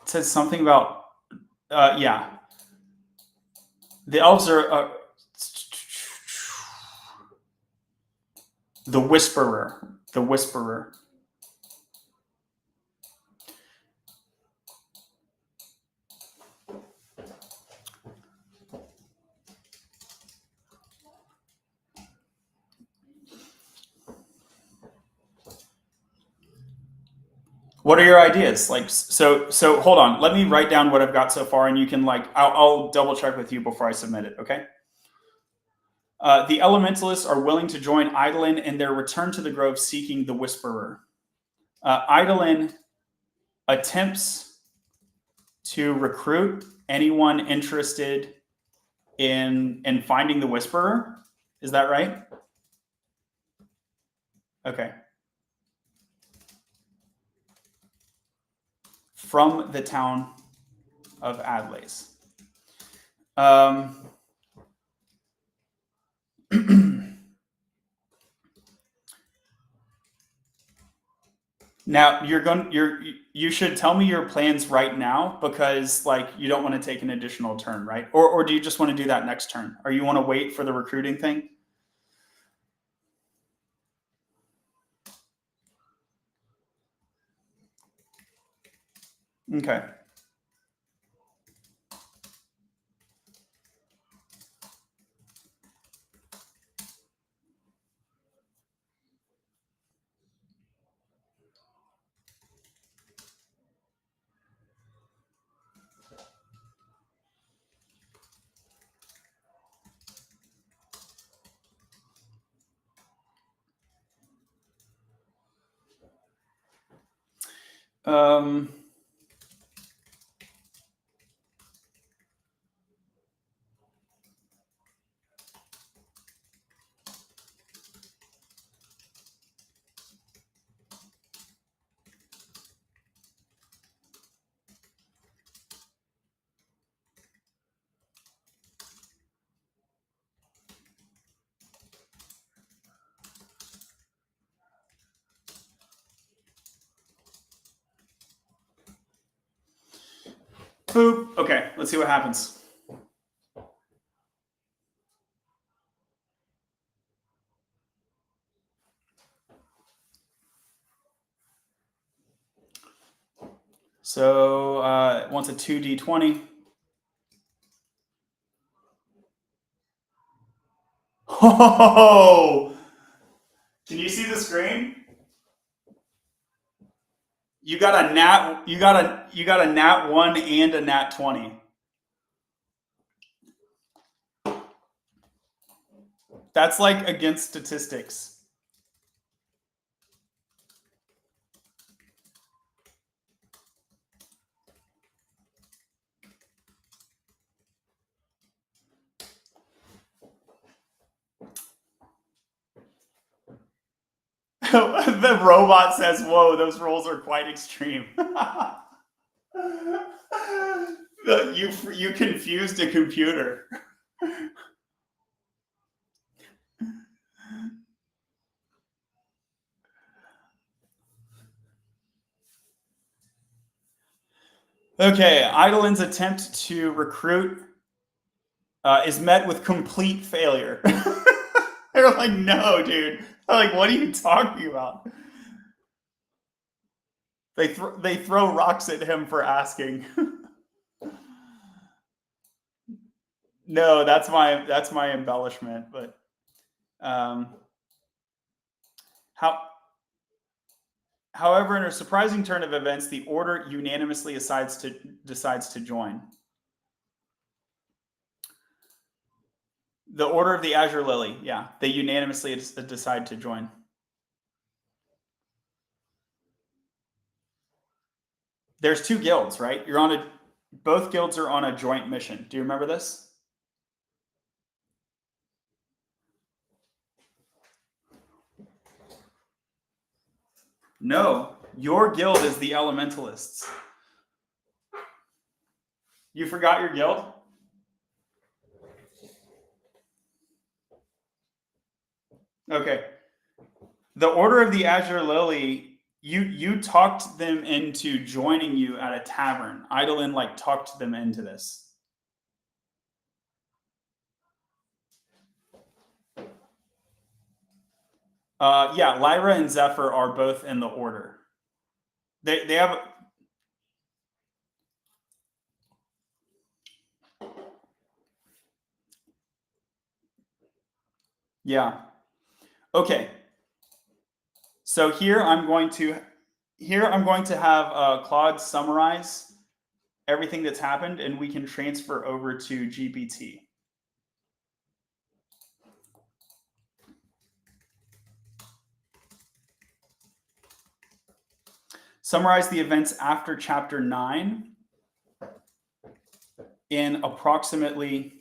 It says something about yeah. The elves are the whisperer. The whisperer. What are your ideas? Like, so hold on. Let me write down what I've got so far, and you can like, I'll double check with you before I submit it. Okay. The elementalists are willing to join Eidolon in their return to the grove, seeking the whisperer. Eidolon attempts to recruit anyone interested in finding the whisperer. Is that right? Okay. From the town of Adlace. Now you should tell me your plans right now because like you don't want to take an additional turn, right? Or do you just want to do that next turn? Or you want to wait for the recruiting thing? Okay. Um, Boop. Okay, let's see what happens. So it wants a 2d20. Oh, can you see the screen? You got a nat. You got a nat 1 and a nat 20. That's like against statistics. The robot says, "Whoa, those rolls are quite extreme." You confused a computer. Okay, Eidolon's attempt to recruit is met with complete failure. They're like, "No, dude." They're like, "What are you talking about?" They throw rocks at him for asking. No, that's my embellishment, but um, how however, in a surprising turn of events, the Order unanimously decides to join. The Order of the Azure Lily. Yeah, they unanimously decide to join. There's two guilds, right? Both guilds are on a joint mission. Do you remember this? No, your guild is the Elementalists. You forgot your guild? Okay. The Order of the Azure Lily, you talked them into joining you at a tavern. Eidolon talked them into this. Yeah, Lyra and Zephyr are both in the order. They have. Yeah. Okay. So here I'm going to have Claude summarize everything that's happened, and we can transfer over to GPT. Summarize the events after chapter 9 in approximately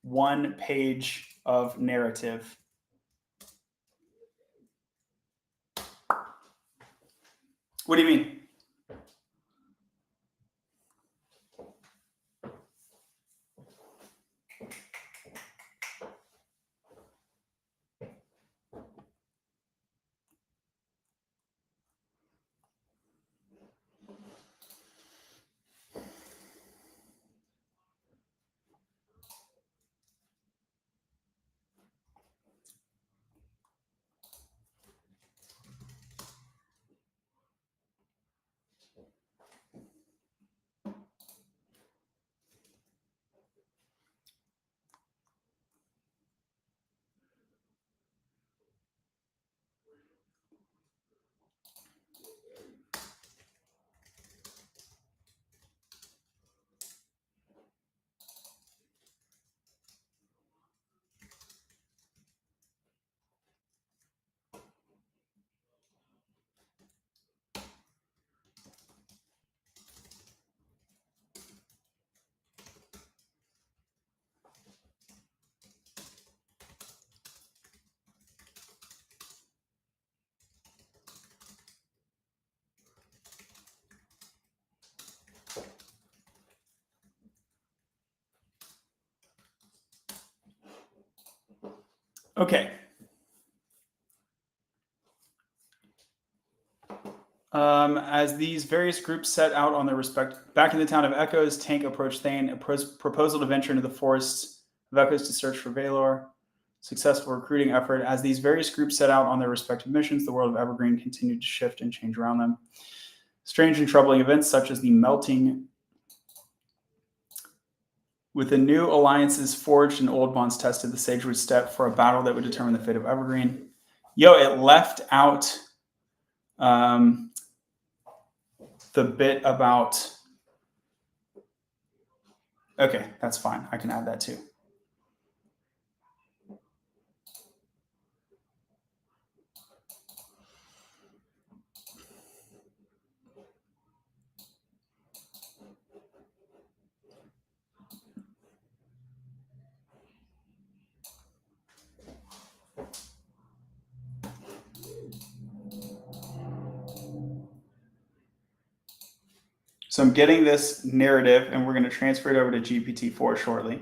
1 page of narrative. What do you mean? Okay. As these various groups set out on their back in the town of Echoes, Tank approached Thane, a proposal to venture into the forests of Echoes to search for Valor. Successful recruiting effort. As these various groups set out on their respective missions, the world of Evergreen continued to shift and change around them. Strange and troubling events such as the melting with the new alliances forged and old bonds tested, the sage would step for a battle that would determine the fate of Evergreen. It left out the bit about. Okay, that's fine. I can add that too. So I'm getting this narrative, and we're going to transfer it over to GPT-4 shortly.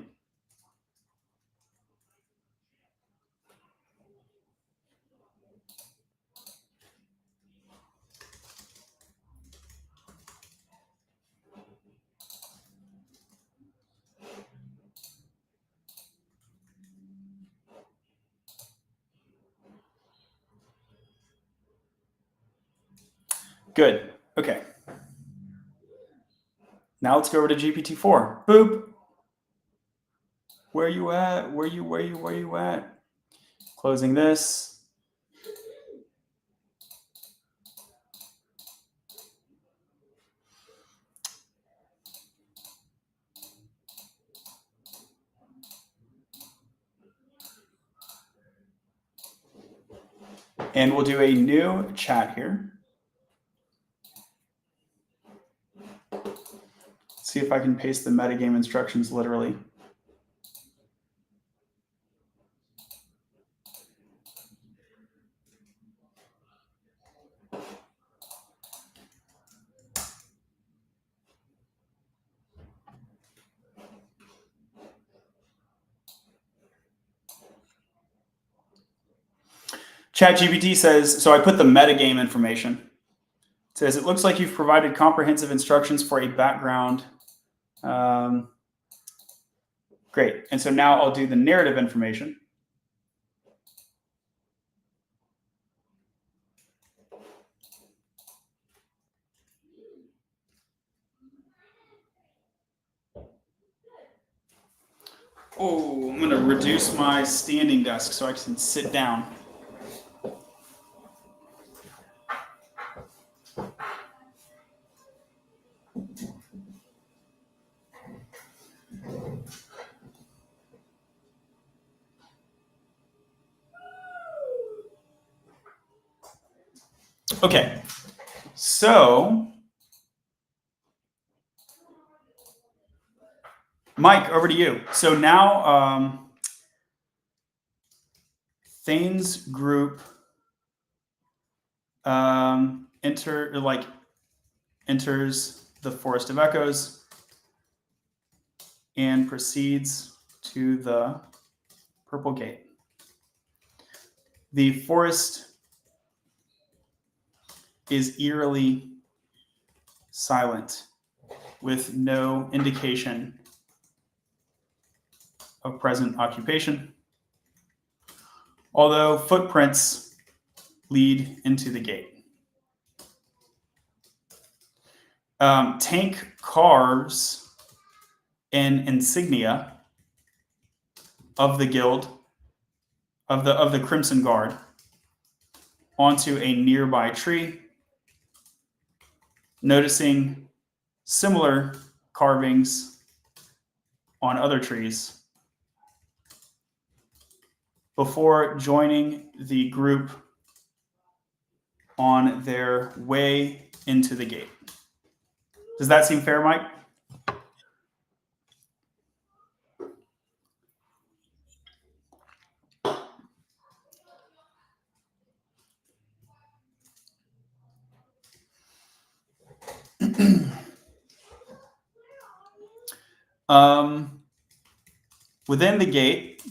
Good. Okay. Now let's go over to GPT-4. Boop. Where you at? Where you at? Closing this. And we'll do a new chat here. See if I can paste the metagame instructions literally. ChatGPT says, so I put the metagame information. It says, it looks like you've provided comprehensive instructions for a background. Great. And so now I'll do the narrative information. Oh, I'm going to reduce my standing desk so I can sit down. Okay, so Mike, over to you. So now Thane's group enters the Forest of Echoes and proceeds to the Purple Gate. The forest is eerily silent, with no indication of present occupation, although footprints lead into the gate. Tank carves an insignia of the guild of the Crimson Guard onto a nearby tree, noticing similar carvings on other trees before joining the group on their way into the gate. Does that seem fair, Mike? Within the gate,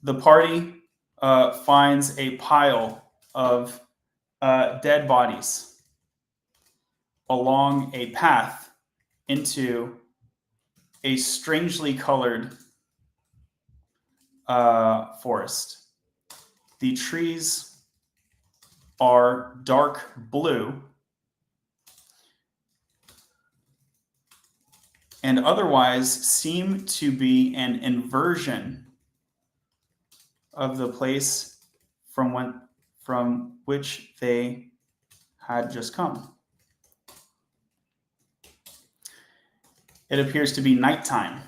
the party finds a pile of dead bodies along a path into a strangely colored forest. The trees are dark blue and otherwise seem to be an inversion of the place from which they had just come. It appears to be nighttime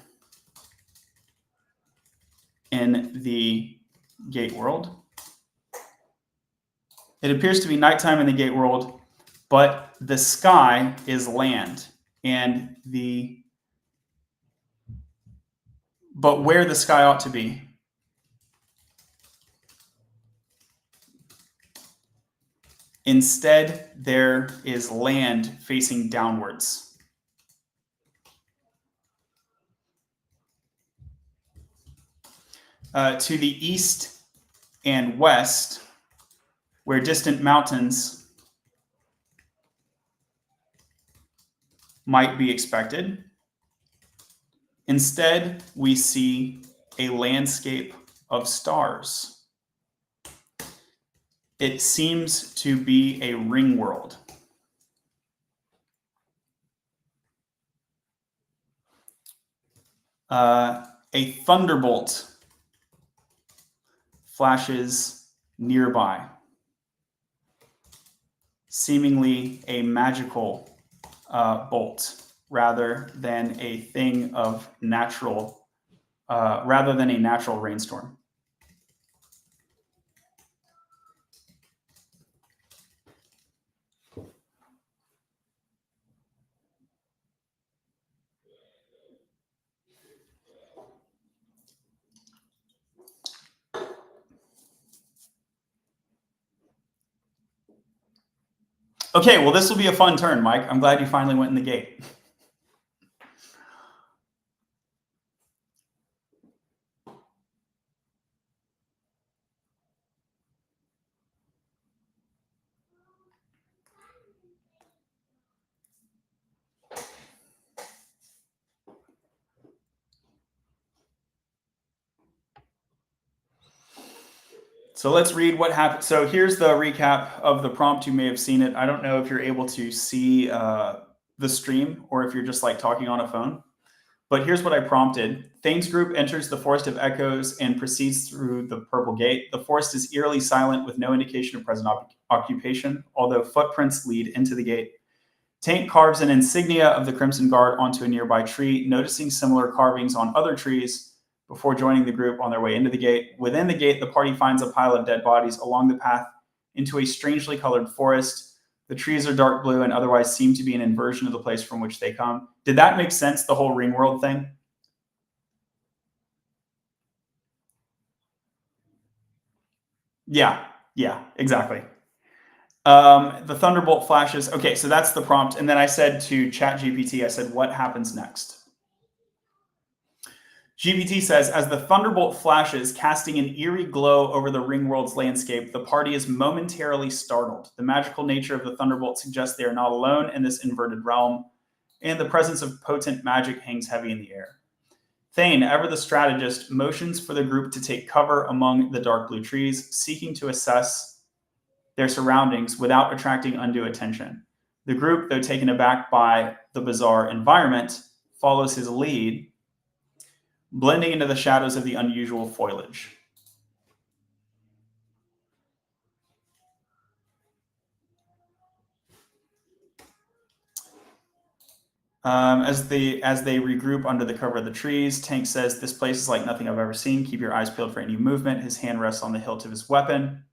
in the gate world. It appears to be nighttime in the gate world, but the sky is land, and but where the sky ought to be, instead there is land facing downwards. To the east and west, where distant mountains might be expected, instead we see a landscape of stars. It seems to be a ring world. A thunderbolt flashes nearby, seemingly a magical bolt rather than a thing of rather than a natural rainstorm. Okay, well, this will be a fun turn, Mike. I'm glad you finally went in the gate. So let's read what happened. So here's the recap of the prompt. You may have seen it. I don't know if you're able to see the stream or if you're just like talking on a phone. But here's what I prompted. Thane's group enters the Forest of Echoes and proceeds through the Purple Gate. The forest is eerily silent with no indication of present occupation, although footprints lead into the gate. Tank carves an insignia of the Crimson Guard onto a nearby tree, noticing similar carvings on other trees before joining the group on their way into the gate. Within the gate, the party finds a pile of dead bodies along the path into a strangely colored forest. The trees are dark blue and otherwise seem to be an inversion of the place from which they come. Did that make sense, the whole ring world thing? Yeah, exactly. The thunderbolt flashes. Okay, so that's the prompt. And then I said to ChatGPT, I said, what happens next? GPT says, as the thunderbolt flashes, casting an eerie glow over the Ringworld's landscape, the party is momentarily startled. The magical nature of the thunderbolt suggests they are not alone in this inverted realm, and the presence of potent magic hangs heavy in the air. Thane, ever the strategist, motions for the group to take cover among the dark blue trees, seeking to assess their surroundings without attracting undue attention. The group, though taken aback by the bizarre environment, follows his lead, blending into the shadows of the unusual foliage. As they regroup under the cover of the trees, Tank says, this place is like nothing I've ever seen. Keep your eyes peeled for any movement. His hand rests on the hilt of his weapon.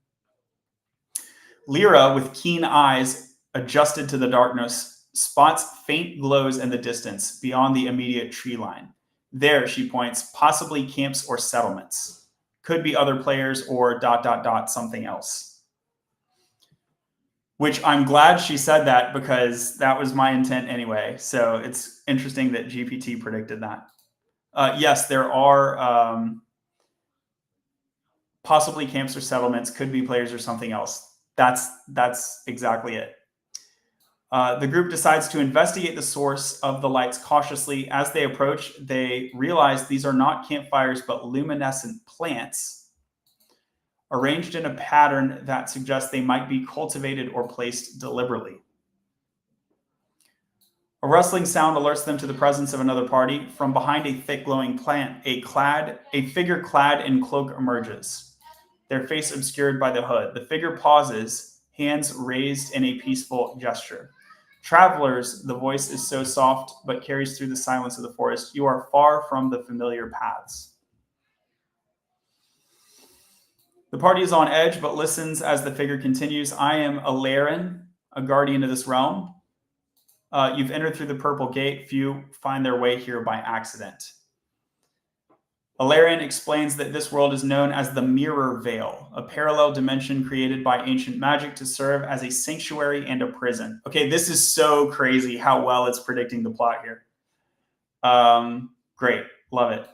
Lyra, with keen eyes adjusted to the darkness, spots faint glows in the distance beyond the immediate tree line. There, she points, possibly camps or settlements. Could be other players or ... something else. Which I'm glad she said that because that was my intent anyway. So it's interesting that GPT predicted that. Yes, there are possibly camps or settlements, could be players or something else. That's exactly it. The group decides to investigate the source of the lights cautiously. As they approach, they realize these are not campfires, but luminescent plants arranged in a pattern that suggests they might be cultivated or placed deliberately. A rustling sound alerts them to the presence of another party. From behind a thick glowing plant, a figure clad in cloak emerges, their face obscured by the hood. The figure pauses, hands raised in a peaceful gesture. Travelers, the voice is so soft but carries through the silence of the forest. You are far from the familiar paths. The party is on edge, but listens as the figure continues. I am Alarin, a guardian of this realm. You've entered through the Purple Gate. Few find their way here by accident. Alarin explains that this world is known as the Mirror Veil, a parallel dimension created by ancient magic to serve as a sanctuary and a prison. Okay, this is so crazy how well it's predicting the plot here. Great, love it.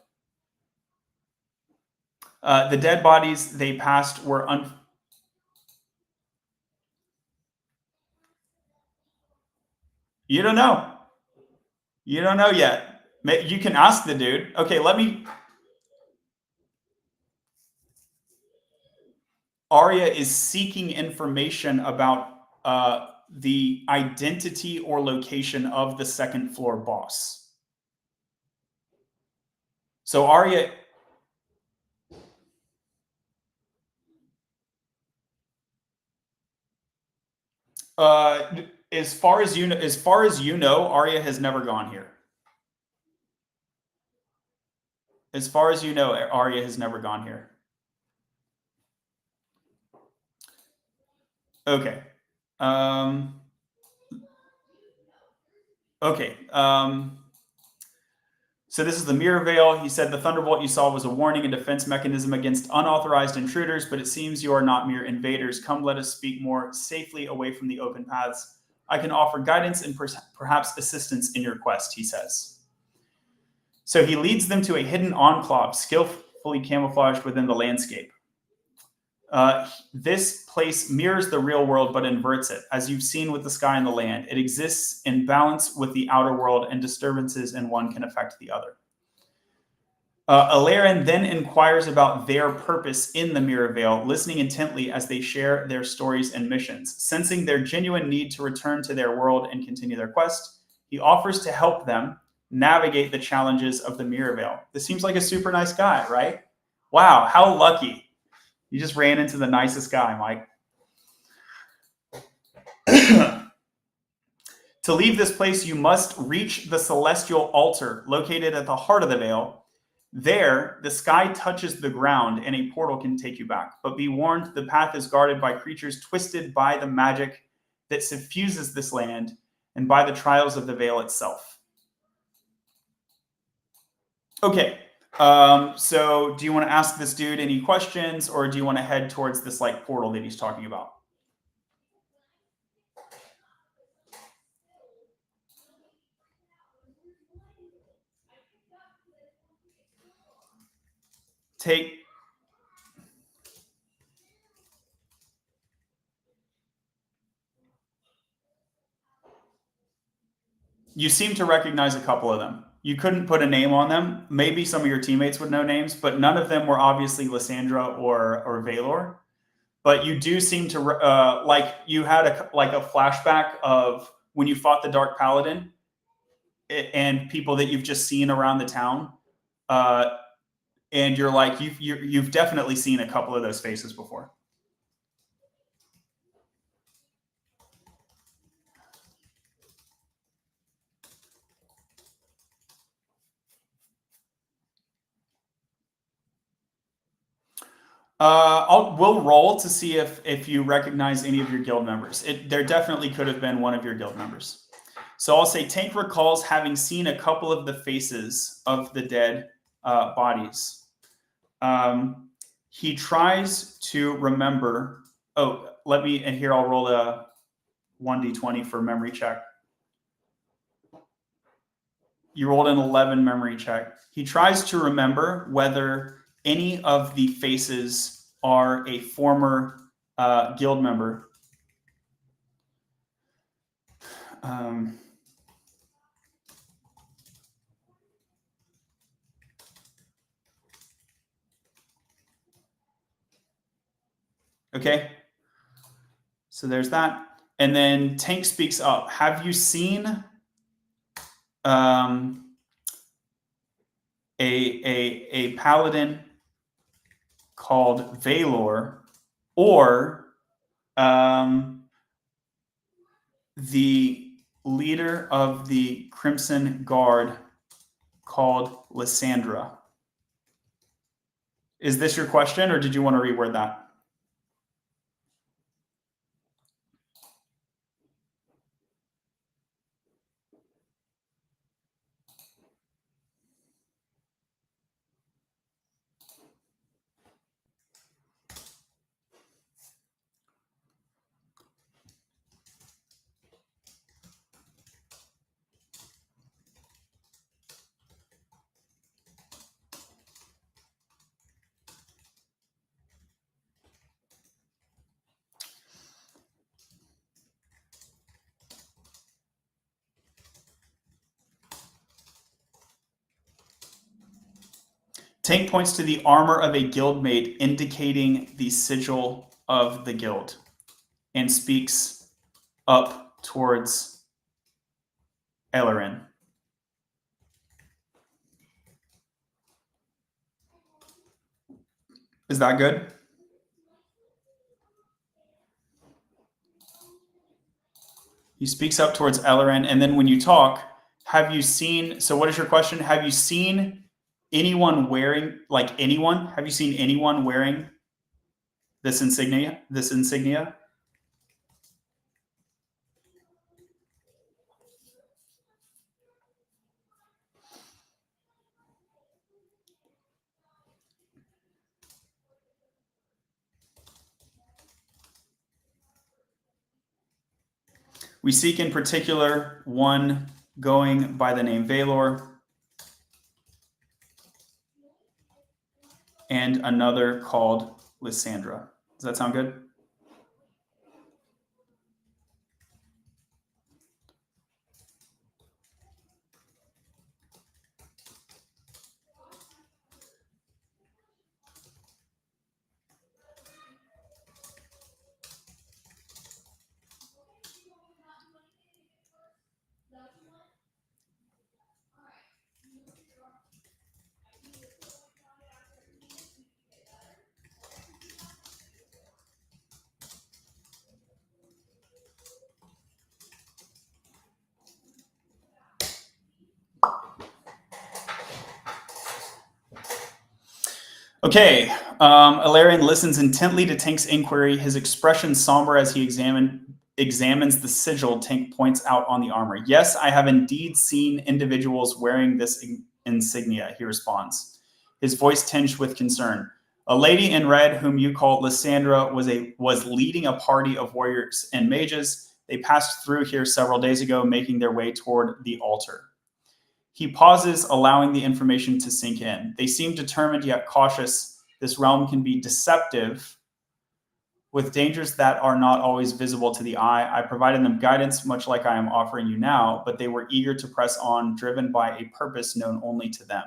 The dead bodies they passed were You don't know. You don't know yet. You can ask the dude. Okay, let me. Aria is seeking information about the identity or location of the second floor boss. So Aria. As far as you know, Aria has never gone here. As far as you know, Aria has never gone here. Okay. Okay. So this is the Mirror Veil. He said the thunderbolt you saw was a warning and defense mechanism against unauthorized intruders, but it seems you are not mere invaders. Come, let us speak more safely away from the open paths. I can offer guidance and perhaps assistance in your quest, he says. So he leads them to a hidden enclave, skillfully camouflaged within the landscape. This place mirrors the real world, but inverts it. As you've seen with the sky and the land, it exists in balance with the outer world, and disturbances in one can affect the other. Alarian then inquires about their purpose in the Mirror Veil, listening intently as they share their stories and missions. Sensing their genuine need to return to their world and continue their quest, he offers to help them navigate the challenges of the Mirror Veil. This seems like a super nice guy, right? Wow, how lucky. You just ran into the nicest guy, Mike. To leave this place, you must reach the celestial altar located at the heart of the veil. There, the sky touches the ground and a portal can take you back. But be warned, the path is guarded by creatures twisted by the magic that suffuses this land and by the trials of the veil itself. Okay, so do you want to ask this dude any questions, or do you want to head towards this like portal that he's talking about? You seem to recognize a couple of them. You couldn't put a name on them. Maybe some of your teammates would know names, but none of them were obviously Lysandra or Valor. But you do seem to like you had a flashback of when you fought the Dark Paladin and people that you've just seen around the town, and you're like you've definitely seen a couple of those faces before. We'll roll to see if you recognize any of your guild members. There definitely could have been one of your guild members. So I'll say Tank recalls having seen a couple of the faces of the dead bodies. He tries to remember. Oh, and here I'll roll a 1d20 for memory check. You rolled an 11 memory check. He tries to remember whether any of the faces are a former guild member. Okay. So there's that. And then Tank speaks up. Have you seen a paladin called Valor, or the leader of the Crimson Guard called Lysandra? Is this your question, or did you want to reword that? Tank points to the armor of a guildmate, indicating the sigil of the guild, and speaks up towards Ellerin. Is that good? He speaks up towards Ellerin, and then when you talk, have you seen? So, what is your question? Have you seen anyone wearing, like anyone? Have you seen anyone wearing this insignia? We seek in particular one going by the name Valor and another called Lysandra. Does that sound good? Okay, Alarian listens intently to Tank's inquiry, his expression somber as he examines the sigil Tank points out on the armor. Yes, I have indeed seen individuals wearing this insignia, he responds, his voice tinged with concern. A lady in red, whom you call Lysandra, was leading a party of warriors and mages. They passed through here several days ago, making their way toward the altar. He pauses, allowing the information to sink in. They seem determined yet cautious. This realm can be deceptive, with dangers that are not always visible to the eye. I provided them guidance, much like I am offering you now, but they were eager to press on, driven by a purpose known only to them.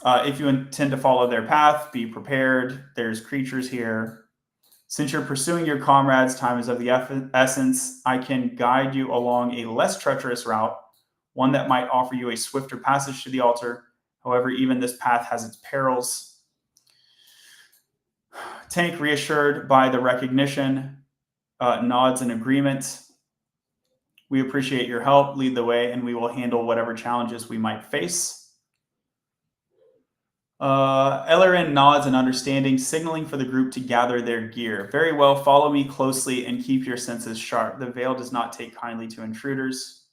If you intend to follow their path, be prepared. There's creatures here. Since you're pursuing your comrades, time is of the essence. I can guide you along a less treacherous route, one that might offer you a swifter passage to the altar. However, even this path has its perils. Tank, reassured by the recognition, nods in agreement. We appreciate your help. Lead the way, and we will handle whatever challenges we might face. Ellerin nods in understanding, signaling for the group to gather their gear. Very well, follow me closely and keep your senses sharp. The veil does not take kindly to intruders.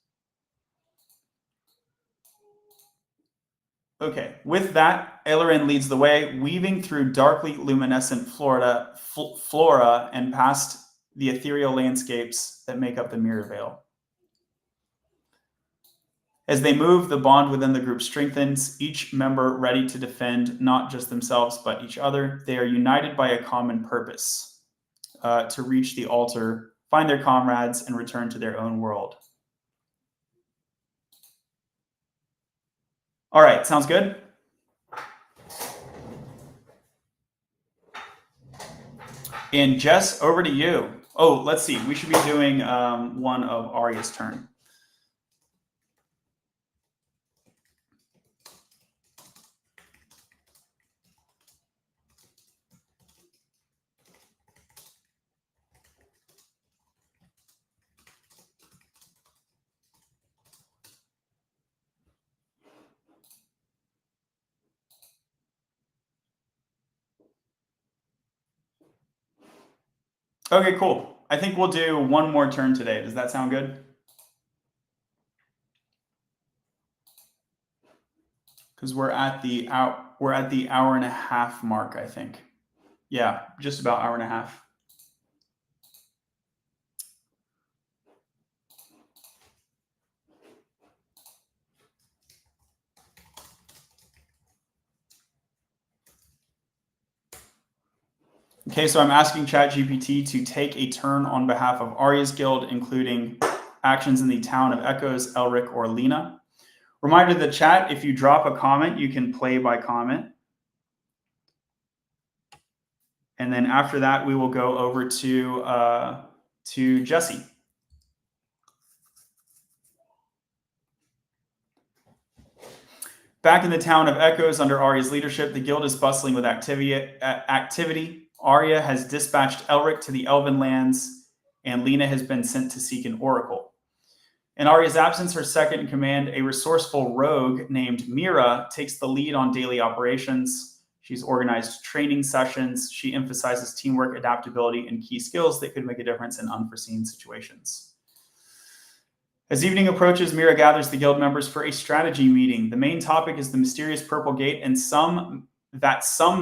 Okay, with that, Ellerin leads the way, weaving through darkly luminescent flora and past the ethereal landscapes that make up the mirror veil. As they move, the bond within the group strengthens, each member ready to defend not just themselves, but each other. They are united by a common purpose, to reach the altar, find their comrades, and return to their own world. All right, sounds good? And Jess, over to you. Oh, let's see. We should be doing one of Aria's turn. Okay, cool. I think we'll do one more turn today. Does that sound good? Because we're at the hour and a half mark, I think. Yeah, just about hour and a half. Okay, so I'm asking ChatGPT to take a turn on behalf of Aria's guild, including actions in the town of Echoes, Elric, or Lena. Reminder to the chat, if you drop a comment, you can play by comment. And then after that, we will go over to Jesse. Back in the town of Echoes under Aria's leadership, the guild is bustling with activity. Aria has dispatched Elric to the Elven lands, and Lena has been sent to seek an oracle. In Aria's absence, her second in command, a resourceful rogue named Mira, takes the lead on daily operations. She's organized training sessions. She emphasizes teamwork, adaptability, and key skills that could make a difference in unforeseen situations. As evening approaches, Mira gathers the guild members for a strategy meeting. The main topic is the mysterious Purple Gate and some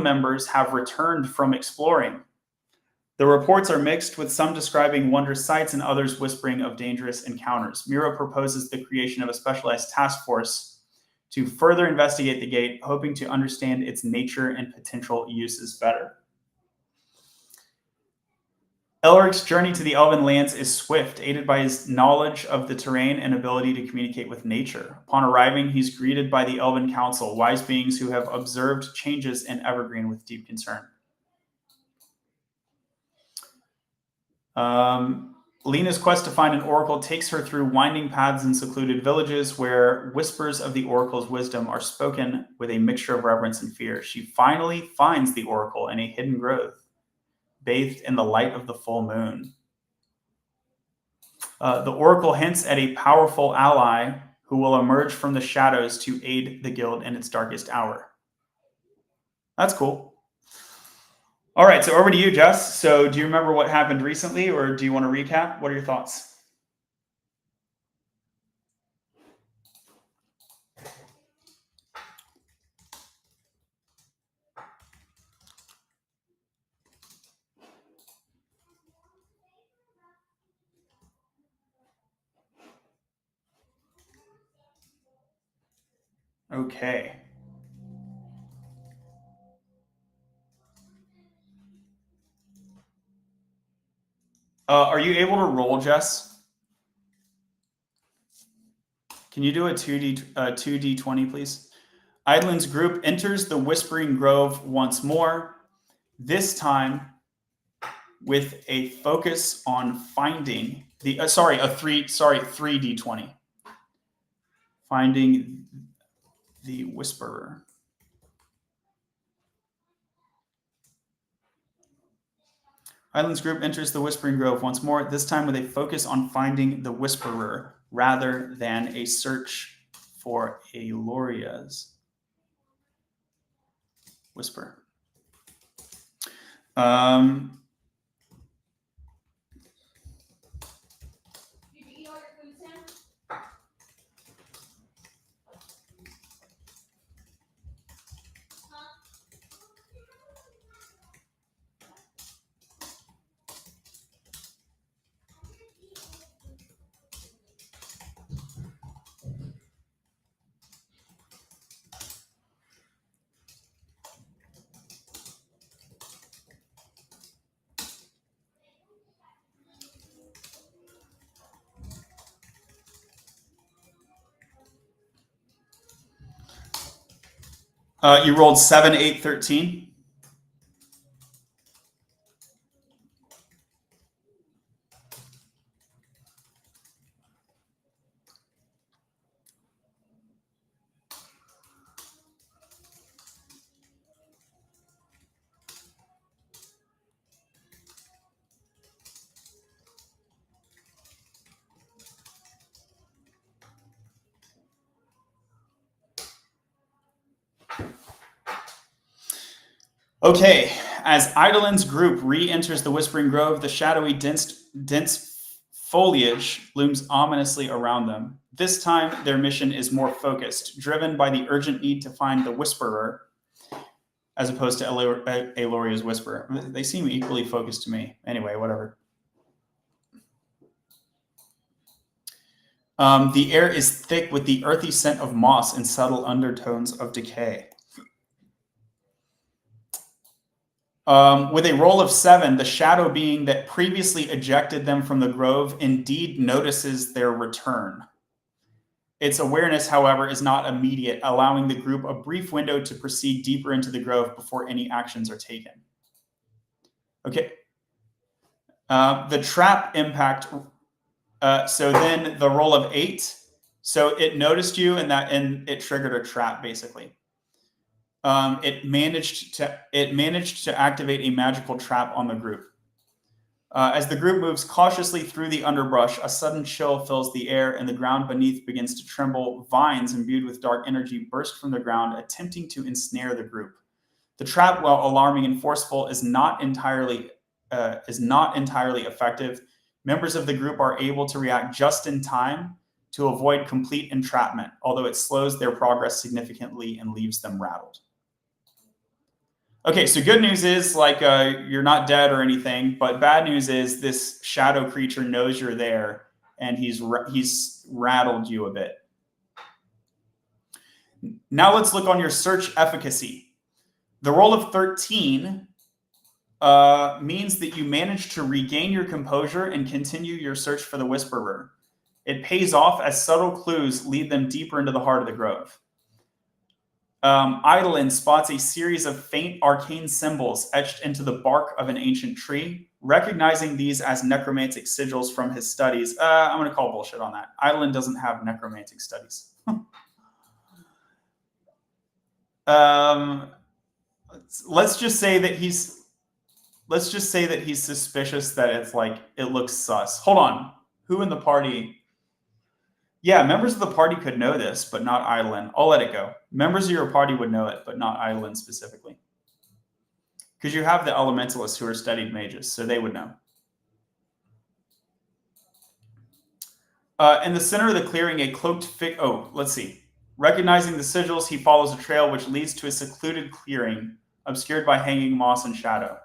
members have returned from exploring. The reports are mixed, with some describing wondrous sights and others whispering of dangerous encounters. Miro proposes the creation of a specialized task force to further investigate the gate, hoping to understand its nature and potential uses better. Elric's journey to the Elven lands is swift, aided by his knowledge of the terrain and ability to communicate with nature. Upon arriving, he's greeted by the Elven Council, wise beings who have observed changes in Evergreen with deep concern. Lena's quest to find an oracle takes her through winding paths and secluded villages where whispers of the oracle's wisdom are spoken with a mixture of reverence and fear. She finally finds the oracle in a hidden grove, bathed in the light of the full moon. The oracle hints at a powerful ally who will emerge from the shadows to aid the guild in its darkest hour. That's cool. All right, so over to you, Jess. So do you remember what happened recently, or do you want to recap? What are your thoughts? Okay. Are you able to roll, Jess? Can you do a 2d20, please? Eidolon's group enters the Whispering Grove once more, this time with a focus on finding the 3d20. Finding the Whisperer. Eidolon's group enters the Whispering Grove once more, this time with a focus on finding the Whisperer rather than a search for Ailoria's whisper. You rolled 7, 8, 13. Okay, as Eidolon's group re-enters the Whispering Grove, the shadowy, dense foliage looms ominously around them. This time, their mission is more focused, driven by the urgent need to find the Whisperer, as opposed to Ailoria's Whisperer. They seem equally focused to me. Anyway, whatever. The air is thick with the earthy scent of moss and subtle undertones of decay. With a roll of 7, the shadow being that previously ejected them from the grove indeed notices their return. Its awareness, however, is not immediate, allowing the group a brief window to proceed deeper into the grove before any actions are taken. Okay. The trap impact. So then the roll of 8. So it noticed you, and it triggered a trap, basically. It managed to activate a magical trap on the group. As the group moves cautiously through the underbrush, a sudden chill fills the air and the ground beneath begins to tremble. Vines imbued with dark energy burst from the ground, attempting to ensnare the group. The trap, while alarming and forceful, is not entirely effective. Members of the group are able to react just in time to avoid complete entrapment, although it slows their progress significantly and leaves them rattled. Okay, so good news is like you're not dead or anything, but bad news is this shadow creature knows you're there, and he's rattled you a bit. Now let's look on your search efficacy. The roll of 13 means that you manage to regain your composure and continue your search for the Whisperer. It pays off as subtle clues lead them deeper into the heart of the grove. Eidolon spots a series of faint arcane symbols etched into the bark of an ancient tree. Recognizing these as necromantic sigils from his studies, I'm going to call bullshit on that. Eidolon doesn't have necromantic studies. Let's just say that he's suspicious that it's like it looks sus. Hold on, who in the party? Yeah, members of the party could know this, but not Eidolon. I'll let it go. Members of your party would know it, but not Eidolon specifically. Because you have the elementalists who are studied mages, so they would know. In the center of the clearing, a cloaked figure. Oh, let's see. Recognizing the sigils, he follows a trail which leads to a secluded clearing, obscured by hanging moss and shadow.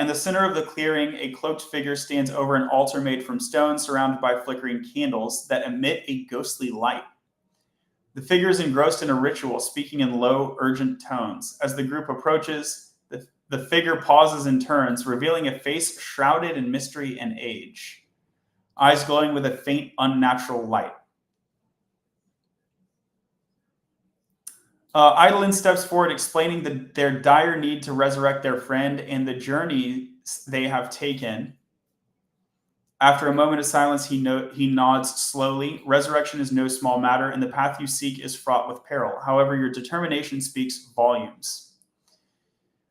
In the center of the clearing, a cloaked figure stands over an altar made from stone, surrounded by flickering candles that emit a ghostly light. The figure is engrossed in a ritual, speaking in low, urgent tones. As the group approaches, the figure pauses and turns, revealing a face shrouded in mystery and age, eyes glowing with a faint, unnatural light. Eidolon steps forward, explaining their dire need to resurrect their friend and the journey they have taken. After a moment of silence, he nods slowly. Resurrection is no small matter, and the path you seek is fraught with peril. However, your determination speaks volumes.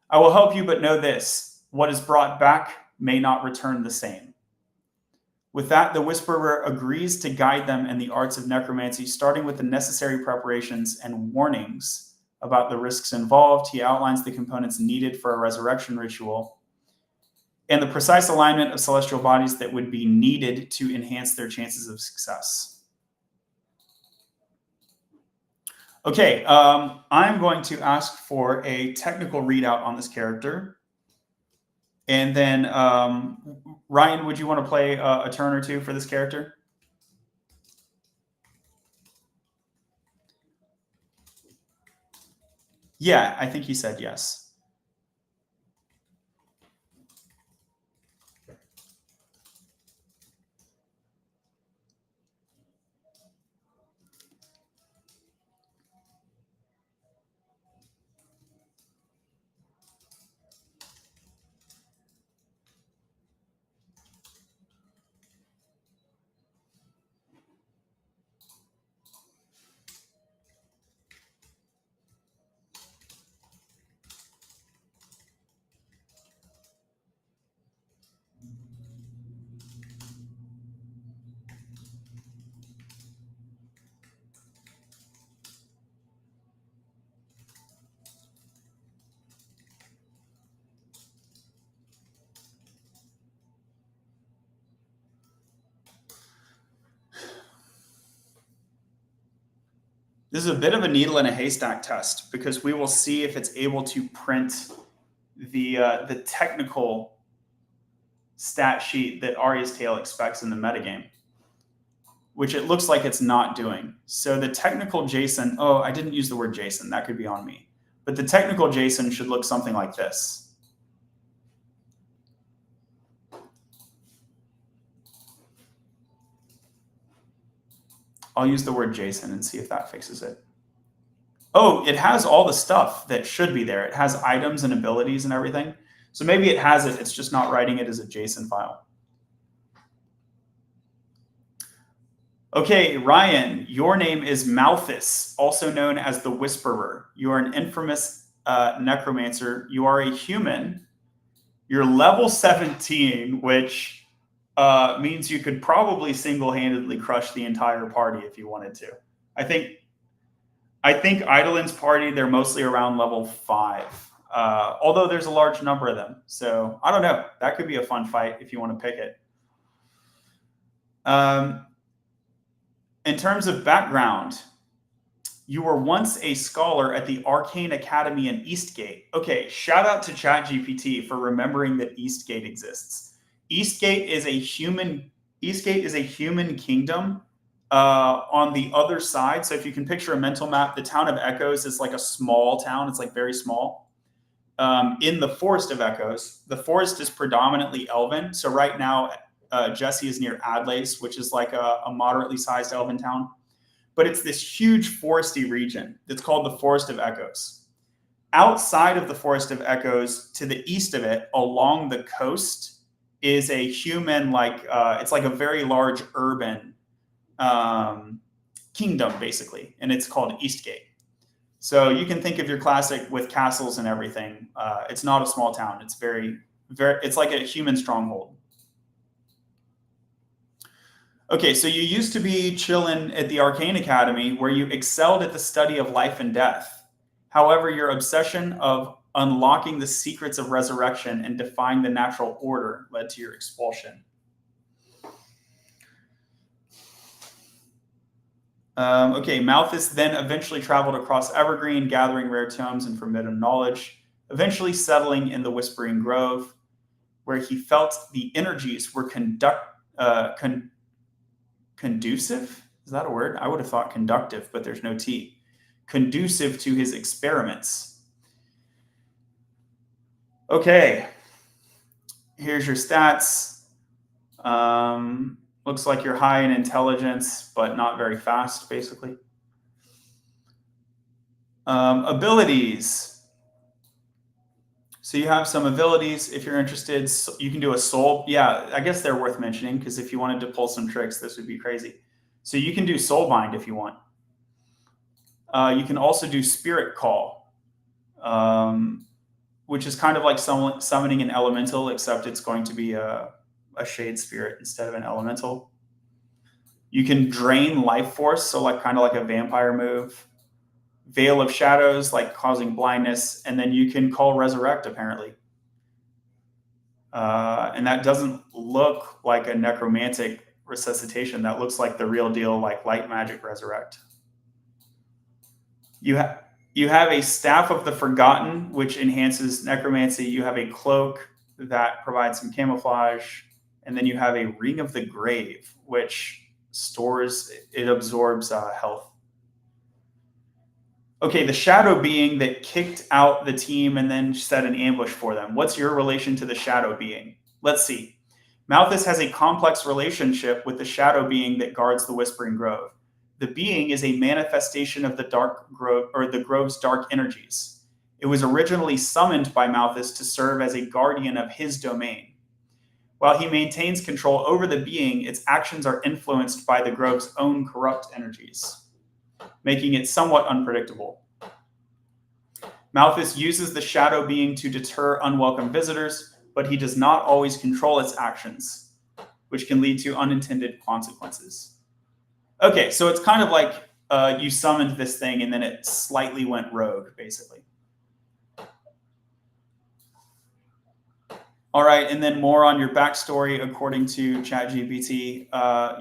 I will help you, but know this: what is brought back may not return the same. With that, the Whisperer agrees to guide them in the arts of necromancy, starting with the necessary preparations and warnings about the risks involved. He outlines the components needed for a resurrection ritual and the precise alignment of celestial bodies that would be needed to enhance their chances of success. Okay, I'm going to ask for a technical readout on this character. And then, Ryan, would you want to play a turn or two for this character? Yeah, I think he said yes. This is a bit of a needle in a haystack test because we will see if it's able to print the technical stat sheet that Aria's Tale expects in the metagame, which it looks like it's not doing. So the technical JSON, oh, I didn't use the word JSON. That could be on me. But the technical JSON should look something like this. I'll use the word JSON and see if that fixes it. Oh, it has all the stuff that should be there. It has items and abilities and everything. So maybe it has it. It's just not writing it as a JSON file. Okay, Ryan, your name is Malthus, also known as the Whisperer. You are an infamous necromancer. You are a human. You're level 17, which means you could probably single-handedly crush the entire party if you wanted to. I think Eidolon's party, they're mostly around level 5, although there's a large number of them. So I don't know. That could be a fun fight if you want to pick it. In terms of background, You were once a scholar at the Arcane Academy in Eastgate. Okay, shout out to ChatGPT for remembering that Eastgate exists. Eastgate is a human. Eastgate is a human kingdom on the other side. So if you can picture a mental map, the town of Echoes is like a small town. It's like very small. In the Forest of Echoes, the forest is predominantly elven. So right now, Jesse is near Adlace, which is like a moderately sized elven town. But it's this huge foresty region that's called the Forest of Echoes. Outside of the Forest of Echoes, to the east of it, along the coast, is a human, it's like a very large urban kingdom, basically, and it's called Eastgate. So you can think of your classic with castles and everything. It's not a small town. It's very, very. It's like a human stronghold. Okay, so you used to be chilling at the Arcane Academy, where you excelled at the study of life and death. However, your obsession of unlocking the secrets of resurrection and defying the natural order led to your expulsion. Okay, Malthus then eventually traveled across Evergreen, gathering rare tomes and forbidden knowledge, eventually settling in the Whispering Grove, where he felt the energies were conducive? Is that a word? I would have thought conductive, but there's no T. Conducive to his experiments. Okay, here's your stats. Looks like you're high in intelligence, but not very fast, basically. Abilities. So you have some abilities. If you're interested, you can do a soul. Yeah, I guess they're worth mentioning because if you wanted to pull some tricks, this would be crazy. So you can do soulbind if you want. You can also do spirit call, which is kind of like summoning an elemental, except it's going to be a shade spirit instead of an elemental. You can drain life force, so like kind of like a vampire move. Veil of shadows, like causing blindness, and then you can call resurrect apparently. And that doesn't look like a necromantic resuscitation. That looks like the real deal, like light magic resurrect. You have a staff of the forgotten, which enhances necromancy. You have a cloak that provides some camouflage, and then you have a ring of the grave, which absorbs health. Okay, the shadow being that kicked out the team and then set an ambush for them. What's your relation to the shadow being? Let's see. Malthus has a complex relationship with the shadow being that guards the Whispering Grove. The being is a manifestation of the dark grove, or the grove's dark energies. It was originally summoned by Malthus to serve as a guardian of his domain. While he maintains control over the being, its actions are influenced by the grove's own corrupt energies, making it somewhat unpredictable. Malthus uses the shadow being to deter unwelcome visitors, but he does not always control its actions, which can lead to unintended consequences. Okay, so it's kind of like you summoned this thing and then it slightly went rogue, basically. All right, and then more on your backstory, according to ChatGPT.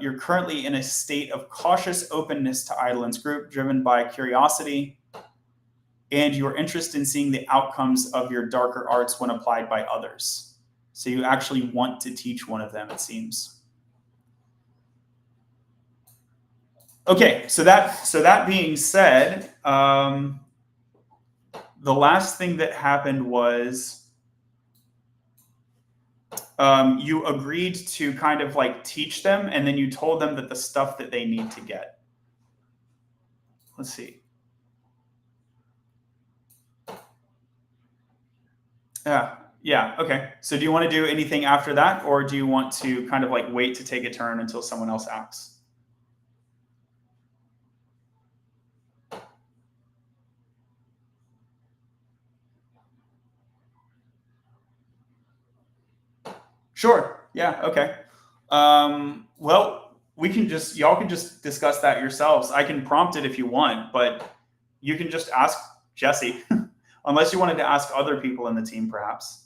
You're currently in a state of cautious openness to Eidolon's group, driven by curiosity and your interest in seeing the outcomes of your darker arts when applied by others. So you actually want to teach one of them, it seems. Okay, so that being said, the last thing that happened was you agreed to kind of like teach them, and then you told them that the stuff that they need to get. Let's see. Yeah, okay. So do you want to do anything after that, or do you want to kind of like wait to take a turn until someone else acts? Sure. Yeah. Okay. Well, y'all can just discuss that yourselves. I can prompt it if you want, but you can just ask Jesse, unless you wanted to ask other people in the team, perhaps.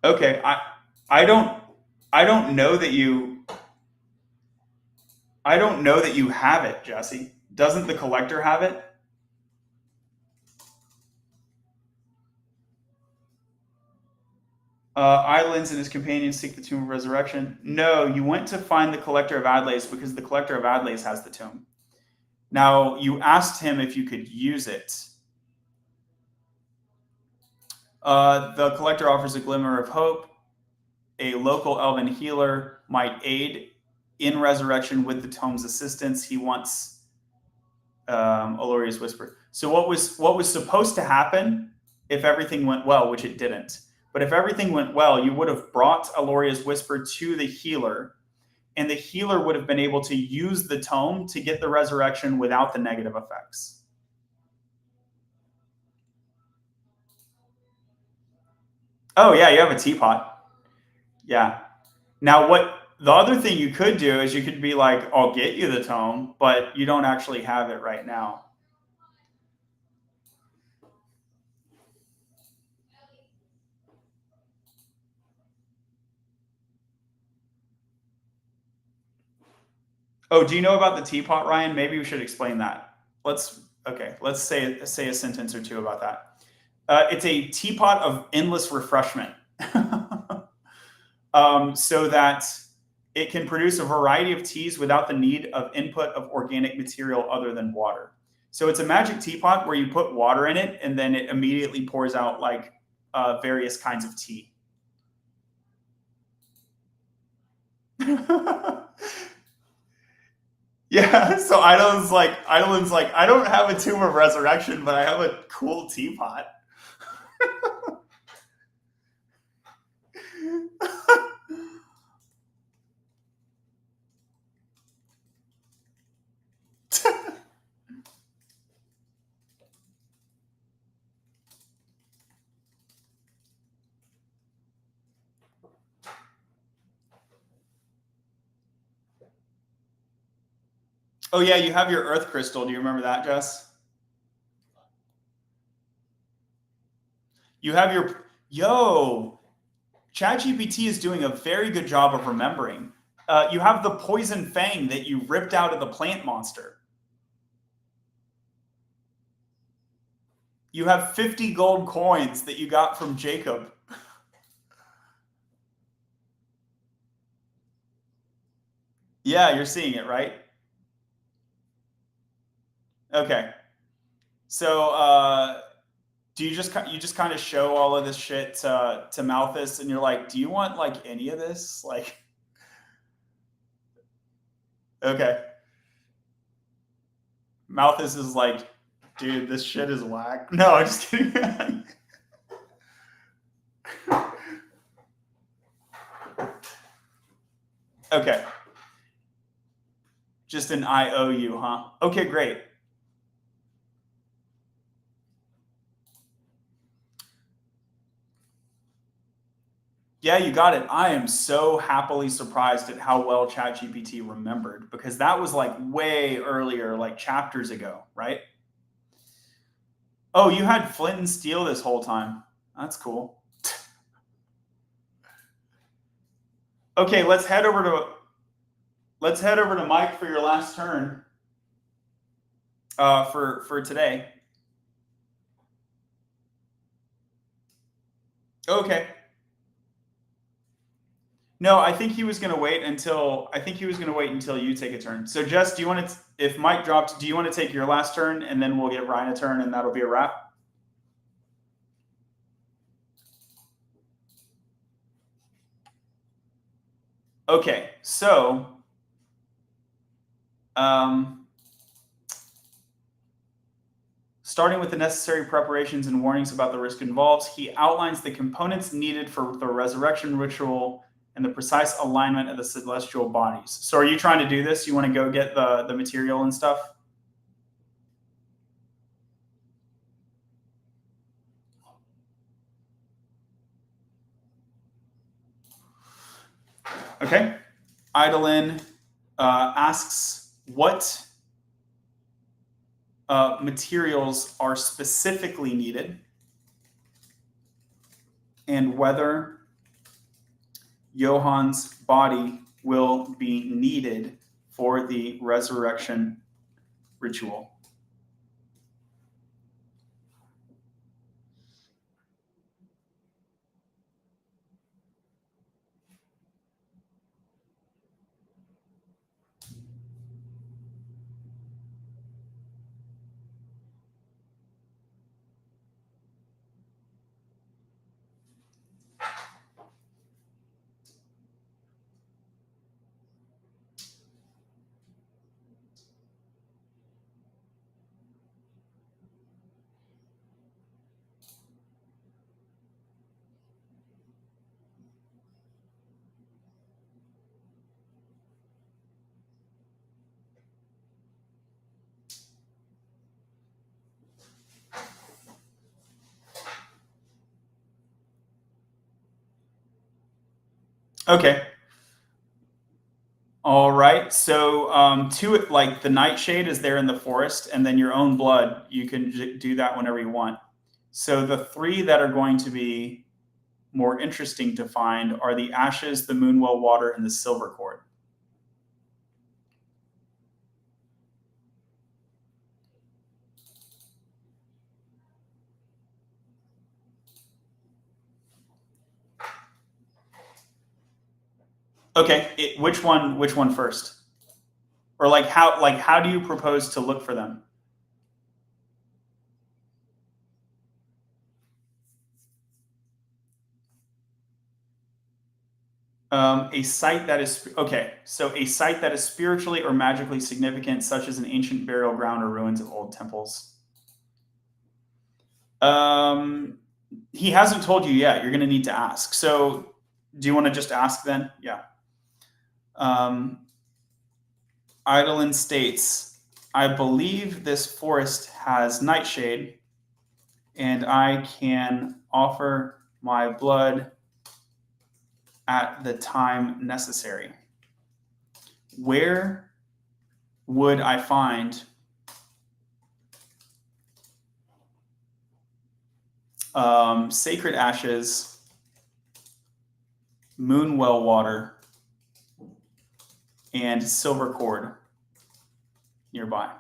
Okay, I don't I don't know that you have it, Jesse. Doesn't the collector have it? Islands and his companions seek the tomb of resurrection. No, you went to find the collector of Adlays because the collector of Adlays has the tomb. Now, you asked him if you could use it. The collector offers a glimmer of hope. A local elven healer might aid in resurrection with the tome's assistance. He wants Aloria's whisper. So what was supposed to happen if everything went well, which it didn't. But if everything went well, you would have brought Aloria's whisper to the healer, and the healer would have been able to use the tome to get the resurrection without the negative effects. Oh yeah, you have a teapot. Yeah. Now what the other thing you could do is you could be like, I'll get you the tome, but you don't actually have it right now. Oh, do you know about the teapot, Ryan? Maybe we should explain that. Let's say a sentence or two about that. It's a teapot of endless refreshment, so that it can produce a variety of teas without the need of input of organic material other than water. So it's a magic teapot where you put water in it, and then it immediately pours out like various kinds of tea. Yeah, so Eidolon's like, I don't have a tomb of resurrection, but I have a cool teapot. Oh yeah, you have your earth crystal. Do you remember that, Jess? You have your yo. ChatGPT is doing a very good job of remembering. You have the poison fang that you ripped out of the plant monster. You have 50 gold coins that you got from Jacob. Yeah, you're seeing it, right? Okay. So, do you just kind of show all of this shit to Malthus, and you're like, do you want like any of this? Like, okay. Malthus is like, dude, this shit is whack. No, I'm just kidding. Okay. Just an IOU, huh? Okay, great. Yeah, you got it. I am so happily surprised at how well ChatGPT remembered, because that was like way earlier, like chapters ago, right? Oh, you had flint and steel this whole time. That's cool. Okay, let's head over to Mike for your last turn for today. Okay. No, I think he was gonna wait until you take a turn. So Jess, do you want to if Mike dropped, do you want to take your last turn and then we'll give Ryan a turn and that'll be a wrap? Okay, so starting with the necessary preparations and warnings about the risk involved, he outlines the components needed for the resurrection ritual and the precise alignment of the celestial bodies. So are you trying to do this? You want to go get the material and stuff? Okay. Eidolon asks what materials are specifically needed and whether Johann's body will be needed for the resurrection ritual. Okay. All right. So, to it, like the nightshade is there in the forest, and then your own blood, you can do that whenever you want. So, the three that are going to be more interesting to find are the ashes, the moonwell water, and the silver cord. Okay. Which one? Which one first? Or how do you propose to look for them? A site that is okay. So a site that is spiritually or magically significant, such as an ancient burial ground or ruins of old temples. Um, he hasn't told you yet. You're going to need to ask. So, do you want to just ask then? Yeah. Um, Eidolon states, I believe this forest has nightshade, and I can offer my blood at the time necessary. Where would I find sacred ashes, moonwell water, and silver cord nearby?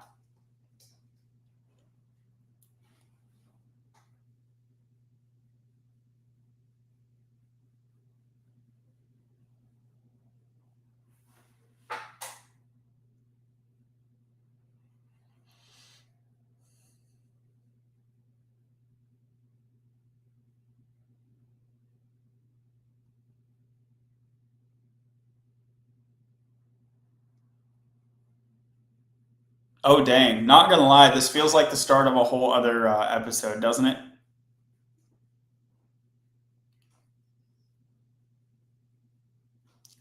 Oh, dang. Not gonna lie, this feels like the start of a whole other episode, doesn't it?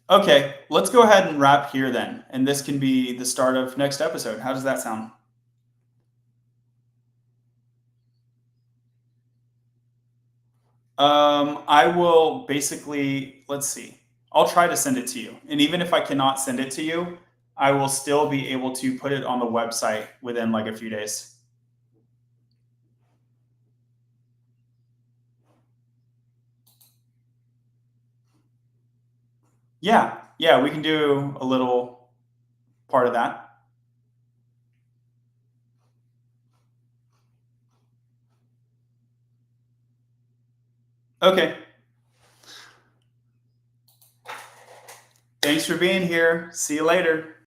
Okay, let's go ahead and wrap here then. And this can be the start of next episode. How does that sound? I will basically, let's see. I'll try to send it to you. And even if I cannot send it to you, I will still be able to put it on the website within like a few days. Yeah, yeah, we can do a little part of that. Okay. Thanks for being here. See you later.